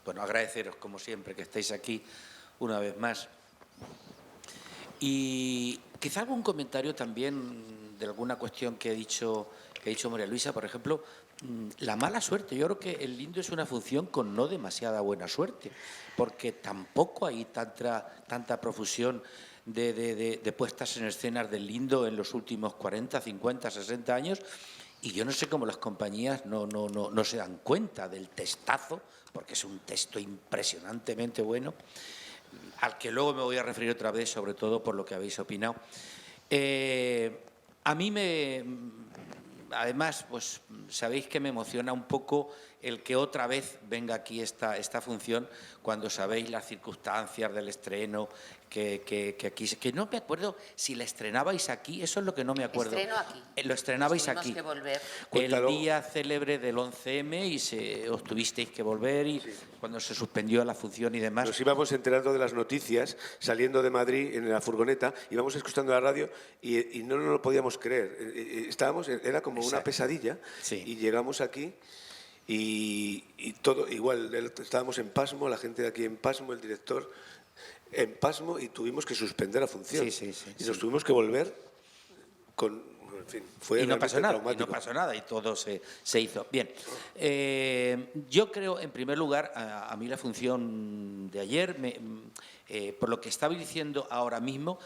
bueno, agradeceros como siempre que estéis aquí una vez más. Y quizá algún comentario también de alguna cuestión que ha dicho María Luisa, por ejemplo, la mala suerte. Yo creo que el lindo es una función con no demasiada buena suerte, porque tampoco hay tanta profusión de puestas en escenas del lindo en los últimos 40, 50, 60 años, y yo no sé cómo las compañías no se dan cuenta del testazo, porque es un texto impresionantemente bueno, al que luego me voy a referir otra vez, sobre todo por lo que habéis opinado. A mí además, pues sabéis que me emociona un poco el que otra vez venga aquí esta función, cuando sabéis las circunstancias del estreno, que aquí, que no me acuerdo si la estrenabais aquí, eso es lo que no me acuerdo. Estreno aquí. Lo estrenabais Tuvimos aquí. que volver. Cuéntalo. El día célebre del 11M y os tuvisteis que volver y cuando se suspendió la función y demás. Nos íbamos enterando de las noticias saliendo de Madrid en la furgoneta, íbamos escuchando la radio y no nos lo podíamos creer. Era como una Exacto. pesadilla Sí. y llegamos aquí y todo igual, estábamos en pasmo, la gente de aquí en pasmo, el director en pasmo y tuvimos que suspender la función. Sí, y nos tuvimos que volver con... En fin, fue Y no pasó realmente nada, traumático. y todo se hizo. Bien, yo creo, en primer lugar, a mí la función de ayer, por lo que estaba diciendo ahora mismo,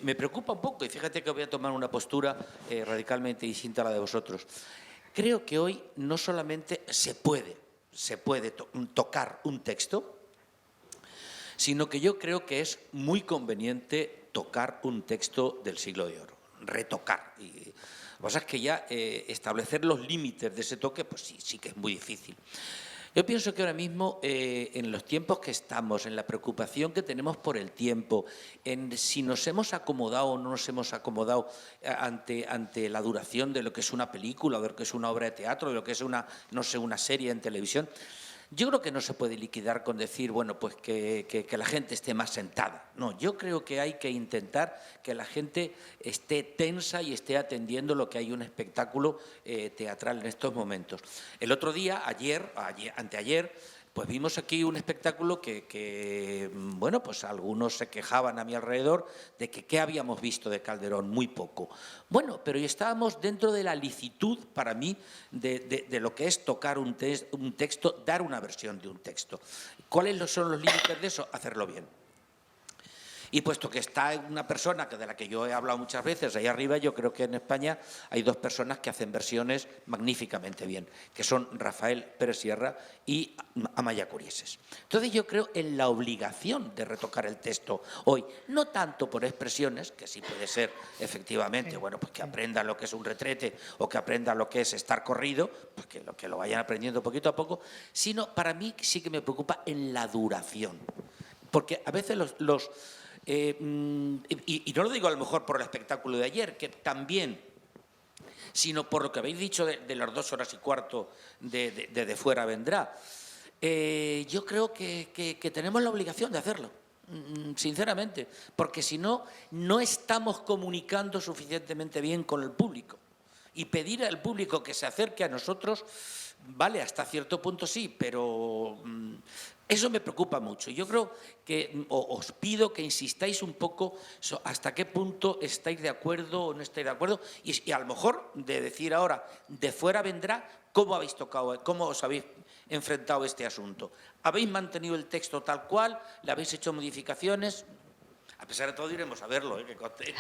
me preocupa un poco, y fíjate que voy a tomar una postura radicalmente distinta a la de vosotros. Creo que hoy no solamente se puede tocar un texto, sino que yo creo que es muy conveniente tocar un texto del Siglo de Oro, retocar. Y lo que pasa es que ya establecer los límites de ese toque, pues sí que es muy difícil. Yo pienso que ahora mismo, en los tiempos que estamos, en la preocupación que tenemos por el tiempo, en si nos hemos acomodado o no nos hemos acomodado ante la duración de lo que es una película, de lo que es una obra de teatro, de lo que es una serie en televisión, yo creo que no se puede liquidar con decir, bueno, pues que la gente esté más sentada. No, yo creo que hay que intentar que la gente esté tensa y esté atendiendo lo que hay un espectáculo teatral en estos momentos. El otro día, anteayer, pues vimos aquí un espectáculo que, bueno, pues algunos se quejaban a mi alrededor de que ¿qué habíamos visto de Calderón? Muy poco. Bueno, pero estábamos dentro de la licitud, para mí, de lo que es tocar un texto, dar una versión de un texto. ¿Cuáles son los límites de eso? Hacerlo bien. Y puesto que está una persona de la que yo he hablado muchas veces, ahí arriba, yo creo que en España hay dos personas que hacen versiones magníficamente bien, que son Rafael Pérez Sierra y Amaya Curieses. Entonces yo creo en la obligación de retocar el texto hoy, no tanto por expresiones, que sí puede ser efectivamente, bueno, pues que aprendan lo que es un retrete o que aprendan lo que es estar corrido, pues que lo vayan aprendiendo poquito a poco, sino para mí sí que me preocupa en la duración. Porque a veces y no lo digo a lo mejor por el espectáculo de ayer, que también, sino por lo que habéis dicho de las 2 horas y cuarto de Fuera Vendrá. Yo creo que tenemos la obligación de hacerlo, sinceramente, porque si no, no estamos comunicando suficientemente bien con el público. Y pedir al público que se acerque a nosotros, vale, hasta cierto punto sí, pero eso me preocupa mucho. Yo creo que os pido que insistáis un poco hasta qué punto estáis de acuerdo o no estáis de acuerdo y a lo mejor de decir ahora, de Fuera Vendrá, ¿cómo os habéis enfrentado a este asunto? ¿Habéis mantenido el texto tal cual? ¿Le habéis hecho modificaciones? A pesar de todo iremos a verlo, que conste.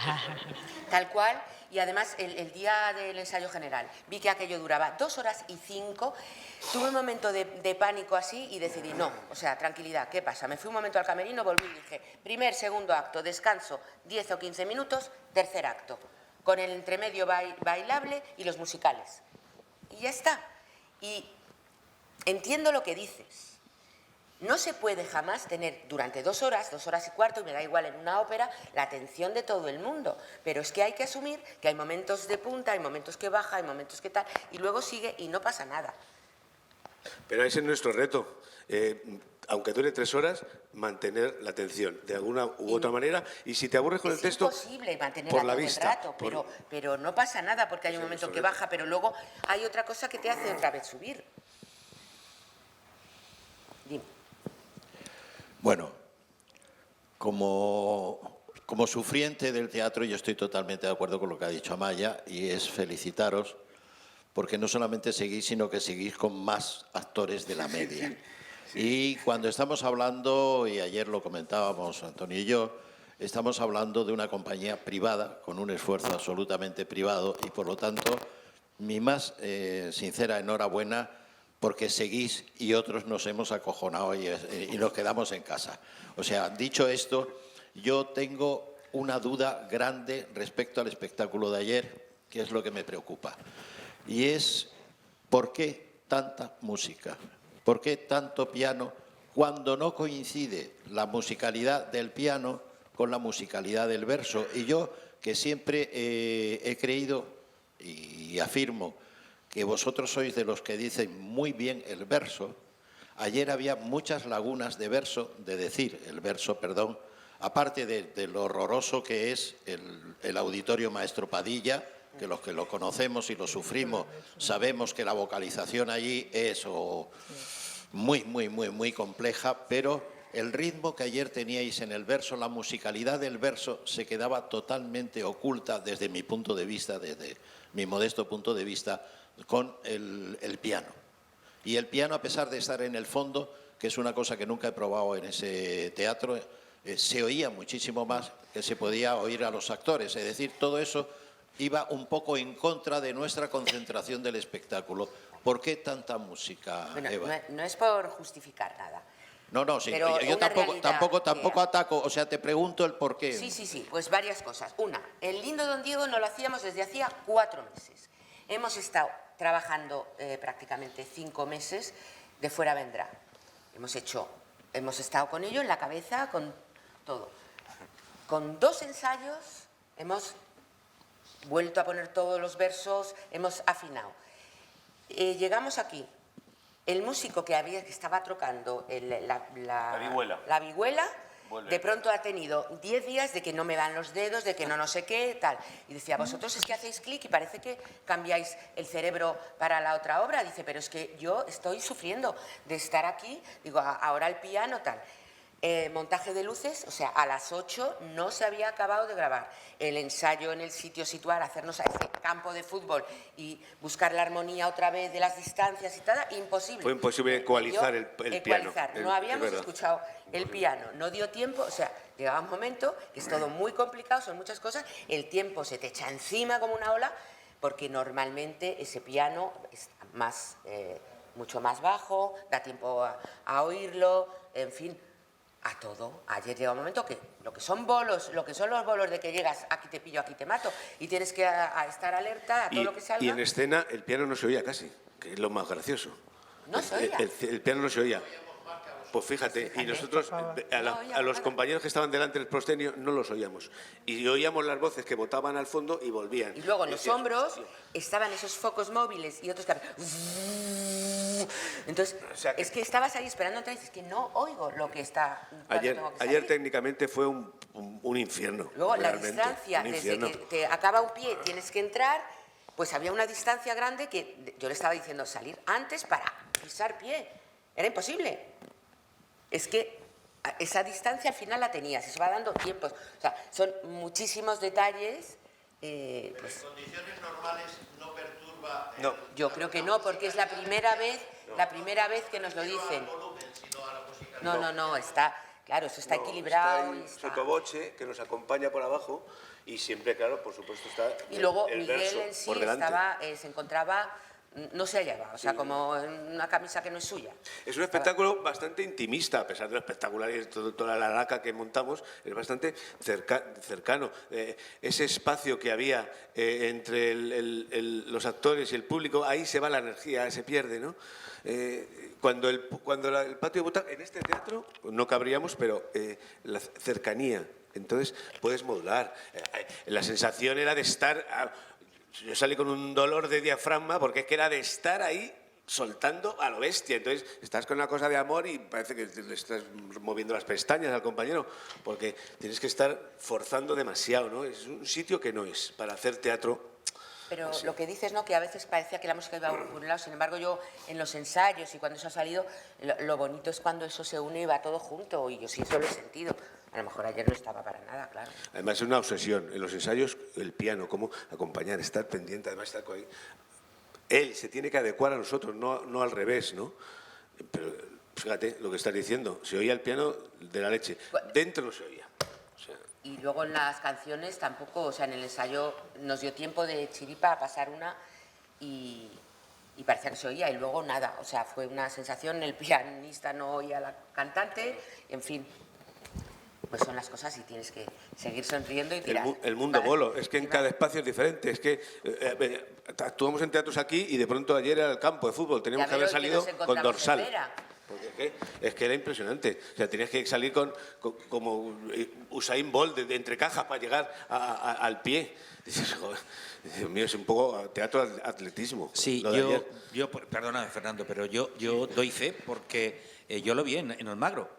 Tal cual, y además el día del ensayo general vi que aquello duraba 2 horas y 5, tuve un momento de pánico así y decidí, no, o sea, tranquilidad, ¿qué pasa? Me fui un momento al camerino, volví y dije, primer, segundo acto, descanso 10 o 15 minutos, tercer acto, con el entremedio bailable y los musicales. Y ya está. Y entiendo lo que dices. No se puede jamás tener durante 2 horas, 2 horas y cuarto, y me da igual en una ópera, la atención de todo el mundo. Pero es que hay que asumir que hay momentos de punta, hay momentos que baja, hay momentos que tal, y luego sigue y no pasa nada. Pero ese es nuestro reto. Aunque dure 3 horas, mantener la atención de alguna u otra manera. Y si te aburres con el texto, es imposible mantenerla por la todo vista. el rato, pero no pasa nada porque hay un momento que baja, pero luego hay otra cosa que te hace otra vez subir. Dime. Bueno, como sufriente del teatro, yo estoy totalmente de acuerdo con lo que ha dicho Amaya, y es felicitaros porque no solamente seguís, sino que seguís con más actores de la media. Y cuando estamos hablando, y ayer lo comentábamos Antonio y yo, estamos hablando de una compañía privada, con un esfuerzo absolutamente privado, y por lo tanto, mi más sincera enhorabuena, porque seguís y otros nos hemos acojonado y nos quedamos en casa. O sea, dicho esto, yo tengo una duda grande respecto al espectáculo de ayer, que es lo que me preocupa. Y es, ¿por qué tanta música? ¿Por qué tanto piano cuando no coincide la musicalidad del piano con la musicalidad del verso? Y yo, que siempre he creído y afirmo que vosotros sois de los que dicen muy bien el verso, ayer había muchas lagunas de verso, de decir el verso, perdón, aparte de lo horroroso que es el Auditorio Maestro Padilla, que los que lo conocemos y lo sufrimos sabemos que la vocalización allí es muy compleja, pero el ritmo que ayer teníais en el verso, la musicalidad del verso, se quedaba totalmente oculta desde mi punto de vista, desde mi modesto punto de vista, con el piano. Y el piano, a pesar de estar en el fondo, que es una cosa que nunca he probado en ese teatro, se oía muchísimo más que se podía oír a los actores. Es decir, todo eso iba un poco en contra de nuestra concentración del espectáculo. ¿Por qué tanta música, Bueno, Eva? no es por justificar nada. No, sí, Pero yo una tampoco ataco, o sea, te pregunto el por qué. Sí, pues varias cosas. Una, el Lindo Don Diego no lo hacíamos desde hacía 4 meses. Hemos estado trabajando prácticamente 5 meses de Fuera Vendrá. Hemos estado con ello en la cabeza, con todo. Con 2 ensayos hemos vuelto a poner todos los versos, hemos afinado. Llegamos aquí. El músico que estaba tocando la vihuela, de pronto ha tenido 10 días de que no me dan los dedos, de que no sé qué, tal. Y decía, vosotros es que hacéis clic y parece que cambiáis el cerebro para la otra obra. Dice, pero es que yo estoy sufriendo de estar aquí. Digo, ahora el piano, tal. Montaje de luces, o sea, a las 8 no se había acabado de grabar. El ensayo en el sitio situar, hacernos a ese campo de fútbol y buscar la armonía otra vez de las distancias y tal, imposible. Fue imposible ecualizar el piano. No habíamos escuchado el piano, no dio tiempo, o sea, llegaba un momento que es todo muy complicado, son muchas cosas, el tiempo se te echa encima como una ola, porque normalmente ese piano es mucho más bajo, da tiempo a oírlo, en fin, a todo. Ayer llega un momento que lo que son los bolos de que llegas, aquí te pillo, aquí te mato, y tienes que estar alerta a todo lo que salga. Y en escena el piano no se oía casi, que es lo más gracioso. No se oía. El piano no se oía. Pues fíjate, y nosotros, a los compañeros que estaban delante del proscenio, no los oíamos. Y oíamos las voces que botaban al fondo y volvían. Y luego en los hombros estaban esos focos móviles y otros que... Entonces, es que estabas ahí esperando, entonces es que no oigo lo que está... Ayer técnicamente fue un infierno. Luego la distancia, desde que te acaba un pie, tienes que entrar, pues había una distancia grande que yo le estaba diciendo salir antes para pisar pie. Era imposible. Es que esa distancia al final la tenías, se va dando tiempos. O sea, son muchísimos detalles. ¿En condiciones normales no perturba? No. Yo creo que no, porque es la primera vez que nos lo dicen. No, está, claro, eso está equilibrado. Está el sotoboche que nos acompaña por abajo y siempre, claro, por supuesto está y luego el Miguel verso en sí por delante. se encontraba no se hallaba, o sea, como una camisa que no es suya. Es un espectáculo bastante intimista, a pesar de lo espectacular y toda la laca que montamos, es bastante cercano. Ese espacio que había entre los actores y el público, ahí se va la energía, se pierde, ¿no? Cuando el patio de butacas, en este teatro no cabríamos, pero la cercanía, entonces puedes modular. La sensación era de estar... Yo salí con un dolor de diafragma porque es que era de estar ahí soltando a lo bestia. Entonces estás con una cosa de amor y parece que le estás moviendo las pestañas al compañero porque tienes que estar forzando demasiado, ¿no? Es un sitio que no es para hacer teatro. Pero lo que dices, ¿no?, que a veces parecía que la música iba por un lado, sin embargo yo en los ensayos y cuando eso ha salido, lo bonito es cuando eso se une y va todo junto, y yo sí eso lo he sentido. A lo mejor ayer no estaba para nada, claro. Además es una obsesión. En los ensayos, el piano, cómo acompañar, estar pendiente, además estar con ahí. Él se tiene que adecuar a nosotros, no al revés, ¿no? Pero fíjate lo que estás diciendo, se oía el piano de la leche, dentro no se oía. Y luego en las canciones tampoco, o sea, en el ensayo nos dio tiempo de chiripa a pasar una y parecía que se oía y luego nada, o sea, fue una sensación, el pianista no oía a la cantante, en fin, pues son las cosas y tienes que seguir sonriendo y tirar. El mundo bolo, es que en cada espacio es diferente, es que actuamos en teatros aquí y de pronto ayer era el campo de fútbol, teníamos que haber salido con dorsal. Porque es que era impresionante. O sea, tenías que salir como Usain Bolt de entre cajas para llegar al pie. Dices, joder, Dios mío, es un poco teatro de atletismo. Sí, yo perdóname, Fernando, pero yo doy fe porque yo lo vi en Almagro.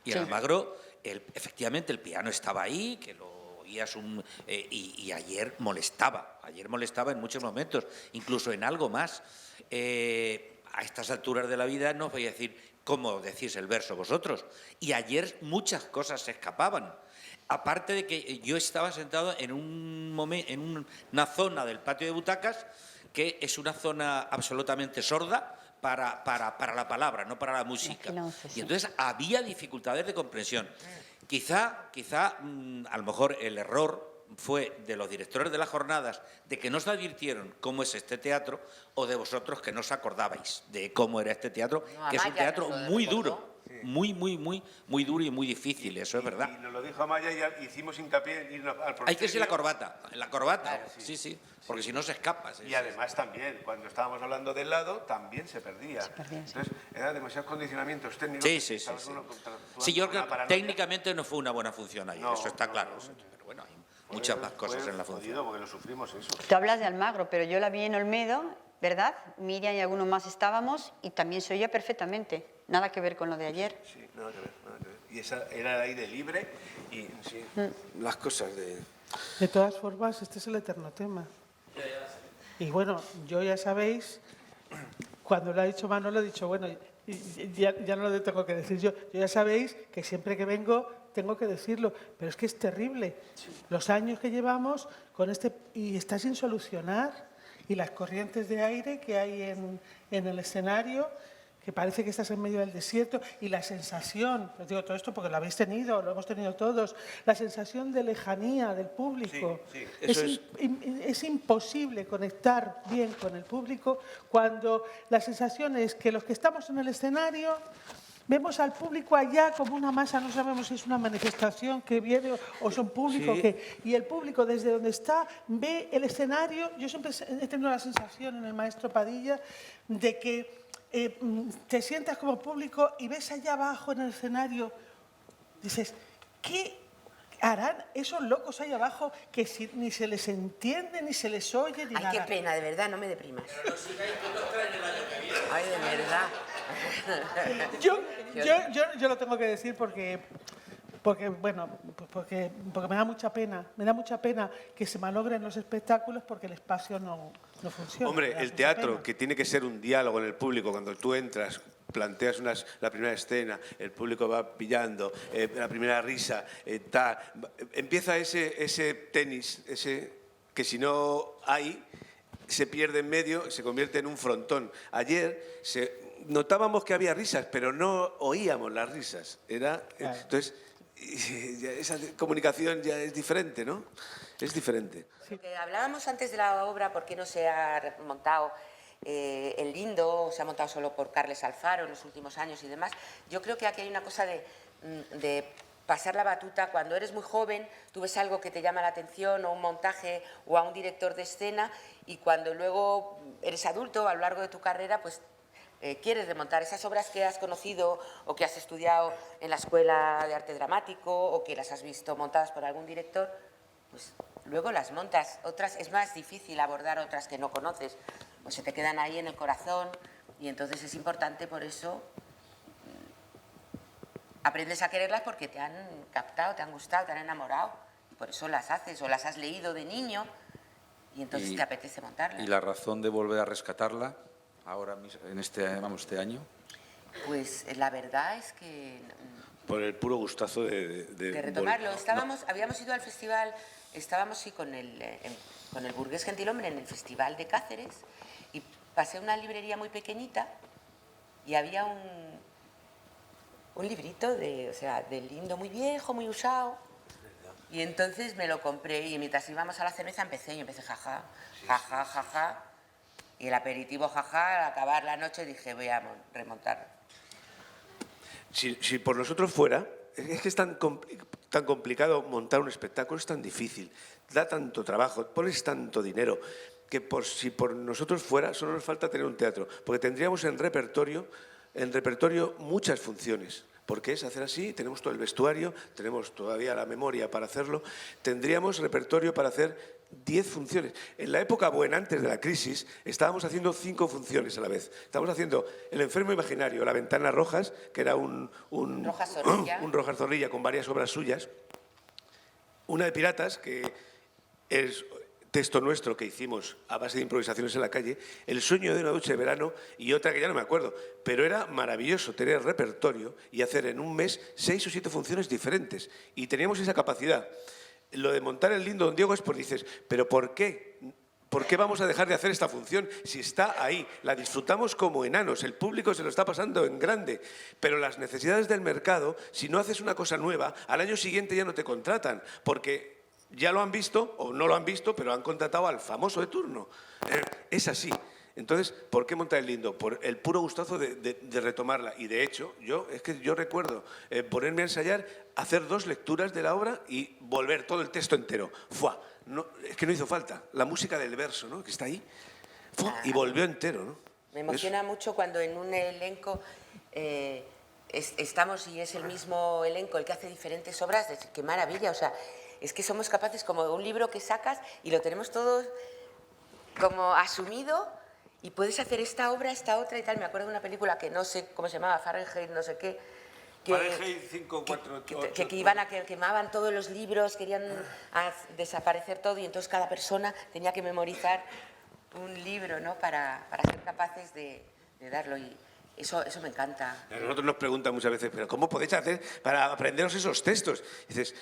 Y en Almagro, efectivamente, el piano estaba ahí, que lo oías y ayer molestaba en muchos momentos, incluso en algo más. A estas alturas de la vida no os voy a decir cómo decís el verso vosotros. Y ayer muchas cosas se escapaban. Aparte de que yo estaba sentado en una zona del patio de butacas que es una zona absolutamente sorda para la palabra, no para la música. Y entonces había dificultades de comprensión. Quizá a lo mejor el error fue de los directores de las jornadas de que no se advirtieron cómo es este teatro o de vosotros que no os acordabais de cómo era este teatro, que es un teatro muy duro, muy duro y muy difícil, eso es verdad. Y nos lo dijo Amaya y hicimos hincapié en irnos al Hay que ser la corbata, claro, sí, porque si no se escapa. Y además también, cuando estábamos hablando del lado, también se perdía. Entonces, eran demasiados condicionamientos técnicos. Sí. Sí, yo creo que técnicamente no fue una buena función ayer, eso está claro. Pero bueno, hay muchas más cosas en la función. Porque lo sufrimos eso. Tú hablas de Almagro, pero yo la vi en Olmedo, ¿verdad? Miriam y algunos más estábamos y también se oía perfectamente. Nada que ver con lo de ayer. Sí, nada que ver. Y esa era el aire libre y sí, las cosas de... De todas formas, este es el eterno tema. Y bueno, yo ya sabéis, cuando lo ha dicho Manolo, he dicho, bueno, ya no lo tengo que decir yo. Ya sabéis que siempre que vengo tengo que decirlo, pero es que es terrible. Los años que llevamos con y está sin solucionar, y las corrientes de aire que hay en el escenario, que parece que estás en medio del desierto, y la sensación, os digo todo esto porque lo habéis tenido, lo hemos tenido todos, la sensación de lejanía del público. Es imposible conectar bien con el público cuando la sensación es que los que estamos en el escenario vemos al público allá como una masa, no sabemos si es una manifestación que viene o son público, y el público desde donde está ve el escenario. Yo siempre he tenido la sensación en el maestro Padilla de que te sientas como público y ves allá abajo en el escenario, dices, ¿qué harán esos locos ahí abajo que ni se les entiende, ni se les oye, ni nada? Ay, qué pena, de verdad, no me deprimas. Pero no sigáis que no traen el año que viene. Ay, de verdad. Yo lo tengo que decir porque me da mucha pena que se malogren los espectáculos porque el espacio no funciona. Hombre, el teatro, que tiene que ser un diálogo en el público, cuando tú entras, planteas la primera escena, el público va pillando, la primera risa, empieza ese tenis, que si no hay, se pierde en medio, se convierte en un frontón. Ayer notábamos que había risas, pero no oíamos las risas. Entonces, esa comunicación ya es diferente, ¿no? Es diferente. Hablábamos antes de la obra, ¿por qué no se ha montado? El Lindo se ha montado solo por Carles Alfaro en los últimos años y demás. Yo creo que aquí hay una cosa de pasar la batuta. Cuando eres muy joven, tú ves algo que te llama la atención, o un montaje, o a un director de escena, y cuando luego eres adulto, a lo largo de tu carrera, pues quieres remontar esas obras que has conocido o que has estudiado en la Escuela de Arte Dramático o que las has visto montadas por algún director, pues luego las montas. Otras es más difícil abordar, otras que no conoces, pues se te quedan ahí en el corazón, y entonces es importante, por eso aprendes a quererlas, porque te han captado, te han gustado, te han enamorado, y por eso las haces, o las has leído de niño y entonces te apetece montarlas. ¿Y la razón de volver a rescatarla ahora en este año? Pues la verdad es que Por el puro gustazo de retomarlo. Habíamos ido al festival, estábamos sí con el Burgués Gentilhombre en el Festival de Cáceres, y pasé a una librería muy pequeñita y había un librito del Lindo muy viejo, muy usado, y entonces me lo compré, y mientras íbamos a la cerveza empecé jaja, jaja, jaja, y el aperitivo jaja, al acabar la noche dije voy a remontarlo. Si por nosotros fuera, es que es tan complicado montar un espectáculo, es tan difícil, da tanto trabajo, pones tanto dinero, que si por nosotros fuera, solo nos falta tener un teatro, porque tendríamos en repertorio muchas funciones, porque es hacer así, tenemos todo el vestuario, tenemos todavía la memoria para hacerlo, tendríamos repertorio para hacer 10 funciones. En la época buena, antes de la crisis, estábamos haciendo 5 funciones a la vez. Estábamos haciendo El enfermo imaginario, La ventana rojas, que era un Rojas Zorrilla con varias obras suyas, una de piratas, que es texto nuestro que hicimos a base de improvisaciones en la calle, El sueño de una noche de verano, y otra que ya no me acuerdo, pero era maravilloso tener repertorio y hacer en un mes 6 o 7 funciones diferentes, y teníamos esa capacidad. Lo de montar el Lindo, don Diego, es porque dices, ¿pero por qué? ¿Por qué vamos a dejar de hacer esta función si está ahí? La disfrutamos como enanos, el público se lo está pasando en grande, pero las necesidades del mercado, si no haces una cosa nueva, al año siguiente ya no te contratan, porque ya lo han visto, o no lo han visto, pero han contratado al famoso de turno. Es así. Entonces, ¿por qué montar el Lindo? Por el puro gustazo de retomarla. Y de hecho, yo recuerdo ponerme a ensayar, hacer 2 lecturas de la obra y volver todo el texto entero. ¡Fua! No, es que no hizo falta. La música del verso, ¿no?, que está ahí. ¡Fua! Y volvió entero, ¿no? Me emociona mucho cuando en un elenco estamos y es el mismo elenco el que hace diferentes obras. ¡Qué maravilla! O sea, es que somos capaces como de un libro que sacas y lo tenemos todo como asumido, y puedes hacer esta obra, esta otra y tal. Me acuerdo de una película que no sé cómo se llamaba, Fahrenheit, no sé qué. Fahrenheit 548. Que quemaban todos los libros, querían desaparecer todo, y entonces cada persona tenía que memorizar un libro, ¿no?, para ser capaces de darlo. Y eso me encanta. A nosotros nos preguntan muchas veces, ¿pero cómo podéis hacer para aprenderos esos textos? Y dices,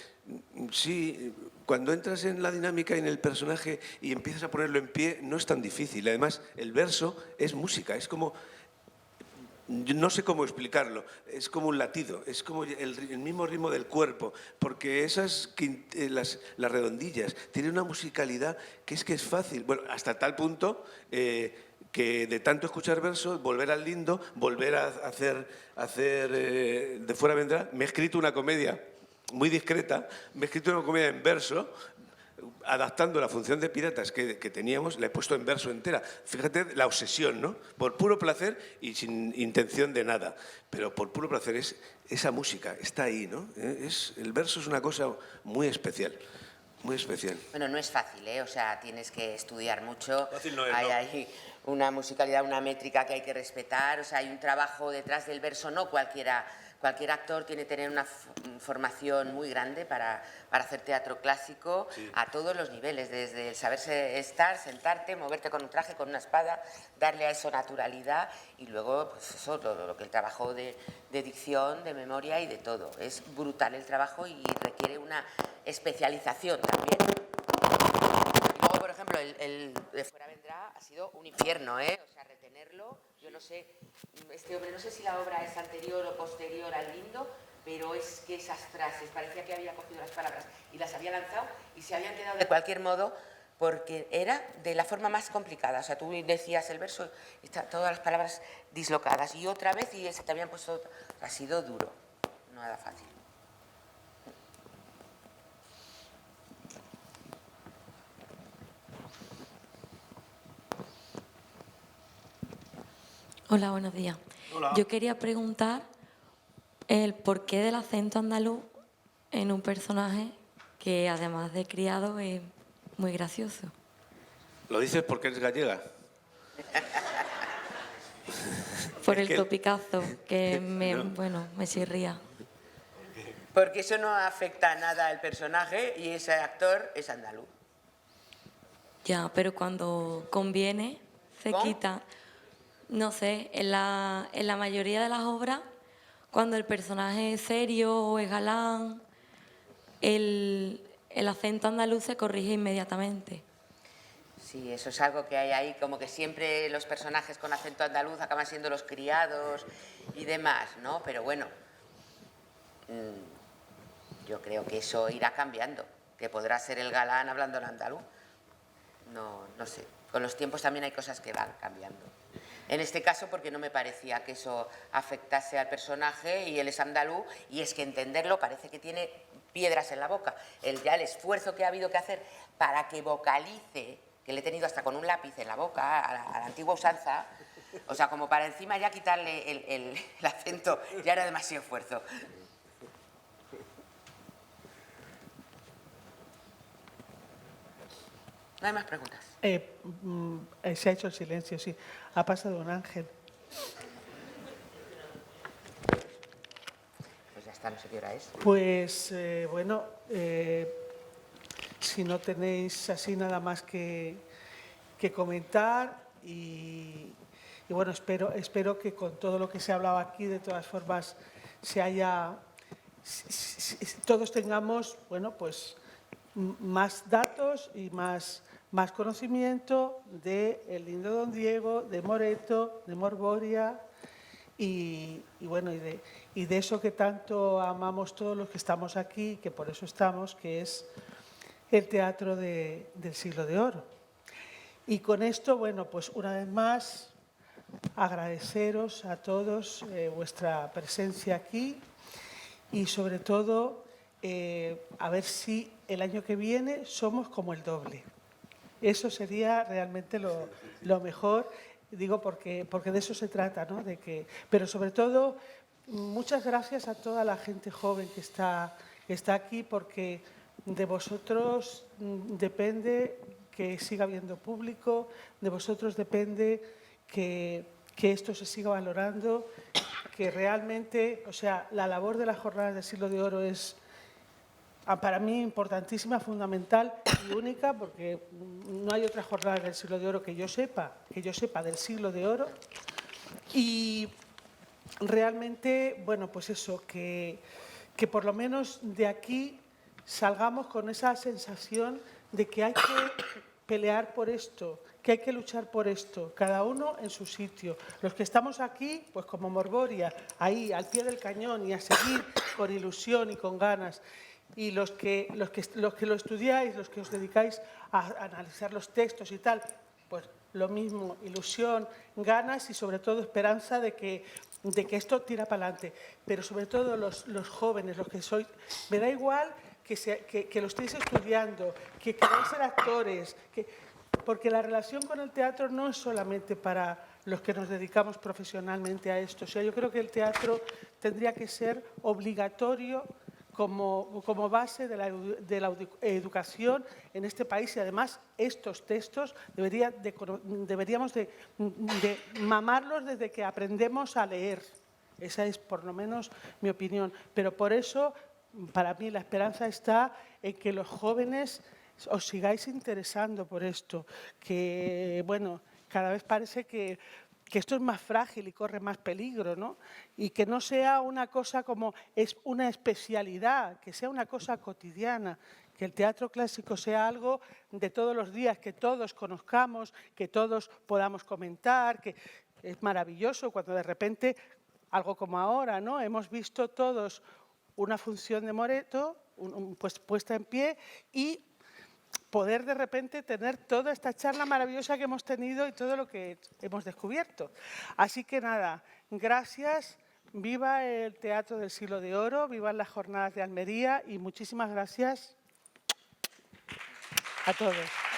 sí, cuando entras en la dinámica y en el personaje y empiezas a ponerlo en pie, no es tan difícil. Además, el verso es música, es como... Yo no sé cómo explicarlo, es como un latido, es como el mismo ritmo del cuerpo, porque las redondillas tienen una musicalidad que es fácil. Bueno, hasta tal punto que de tanto escuchar versos, volver al Lindo, volver a hacer De fuera vendrá, me he escrito una comedia muy discreta, me he escrito una comedia en verso, adaptando la función de piratas que teníamos, la he puesto en verso entera. Fíjate la obsesión, ¿no? Por puro placer y sin intención de nada, pero por puro placer. Es esa música, está ahí, ¿no? El verso es una cosa muy especial, muy especial. Bueno, no es fácil, ¿eh? O sea, tienes que estudiar mucho. Fácil no es, Hay una musicalidad, una métrica que hay que respetar, o sea, hay un trabajo detrás del verso, no cualquier actor tiene que tener una formación muy grande para hacer teatro clásico, sí, a todos los niveles, desde el saberse estar, sentarte, moverte con un traje, con una espada, darle a eso naturalidad, y luego, pues eso, todo lo que el trabajo de dicción, de memoria y de todo. Es brutal el trabajo y requiere una especialización también. Y luego, por ejemplo, el de fuera vendrá ha sido un infierno, ¿eh? O sea, retenerlo, yo no sé, este hombre, no sé si la obra es anterior o posterior al Lindo, pero es que esas frases, parecía que había cogido las palabras y las había lanzado y se habían quedado de cualquier modo porque era de la forma más complicada. O sea, tú decías el verso, todas las palabras dislocadas, y otra vez, y se te habían puesto... Ha sido duro, no era fácil. Hola, buenos días. Hola. Yo quería preguntar el porqué del acento andaluz en un personaje que, además de criado, es muy gracioso. ¿Lo dices porque eres gallega? Por Es el que- topicazo, que No. me chirría. Porque eso no afecta nada al personaje y ese actor es andaluz. Ya, pero cuando conviene, se ¿Cómo? quita. No sé, en la mayoría de las obras, cuando el personaje es serio o es galán, el acento andaluz se corrige inmediatamente. Sí, eso es algo que hay ahí, como que siempre los personajes con acento andaluz acaban siendo los criados y demás, ¿no? Pero bueno, yo creo que eso irá cambiando, que podrá ser el galán hablando en andaluz. No sé, con los tiempos también hay cosas que van cambiando. En este caso, porque no me parecía que eso afectase al personaje y él es andaluz, y es que entenderlo parece que tiene piedras en la boca. Ya el esfuerzo que ha habido que hacer para que vocalice, que le he tenido hasta con un lápiz en la boca, a la antigua usanza, o sea, como para encima ya quitarle el acento, ya era demasiado esfuerzo. No hay más preguntas. Se ha hecho el silencio, sí. Ha pasado un ángel. Pues ya está, no sé qué hora es. Pues bueno, si no tenéis así nada más que comentar y bueno, espero que con todo lo que se ha hablado aquí, de todas formas, todos tengamos, bueno, pues más datos y más conocimiento de el lindo Don Diego, de Moreto, de Morboria y bueno, y de eso que tanto amamos todos los que estamos aquí, que por eso estamos, que es el teatro del Siglo de Oro. Y con esto, bueno, pues una vez más, agradeceros a todos vuestra presencia aquí y sobre todo a ver si el año que viene somos como el doble. Eso sería realmente lo mejor, digo, porque de eso se trata, ¿no? Pero sobre todo, muchas gracias a toda la gente joven que está aquí, porque de vosotros depende que siga habiendo público, de vosotros depende que esto se siga valorando, que realmente, o sea, la labor de las jornadas del Siglo de Oro es para mí importantísima, fundamental y única, porque no hay otra jornada del Siglo de Oro que yo sepa del Siglo de Oro. Y realmente, bueno, pues eso, que por lo menos de aquí salgamos con esa sensación de que hay que pelear por esto, que hay que luchar por esto, cada uno en su sitio. Los que estamos aquí, pues como Morboria, ahí al pie del cañón y a seguir con ilusión y con ganas. Y los que lo estudiáis, los que os dedicáis a analizar los textos y tal, pues lo mismo, ilusión, ganas y sobre todo esperanza de que esto tira para adelante. Pero sobre todo los jóvenes, los que sois, me da igual que lo estéis estudiando, que queráis ser actores, porque la relación con el teatro no es solamente para los que nos dedicamos profesionalmente a esto. O sea, yo creo que el teatro tendría que ser obligatorio como base de la educación en este país, y además estos textos deberíamos de mamarlos desde que aprendemos a leer. Esa es por lo menos mi opinión. Pero por eso, para mí, la esperanza está en que los jóvenes os sigáis interesando por esto, que, bueno, cada vez parece que esto es más frágil y corre más peligro, ¿no? Y que no sea una cosa como es una especialidad, que sea una cosa cotidiana, que el teatro clásico sea algo de todos los días, que todos conozcamos, que todos podamos comentar, que es maravilloso cuando de repente, algo como ahora, ¿no? Hemos visto todos una función de Moreto, pues puesta en pie, y poder de repente tener toda esta charla maravillosa que hemos tenido y todo lo que hemos descubierto. Así que nada, gracias, viva el Teatro del Siglo de Oro, vivan las Jornadas de Almería y muchísimas gracias a todos.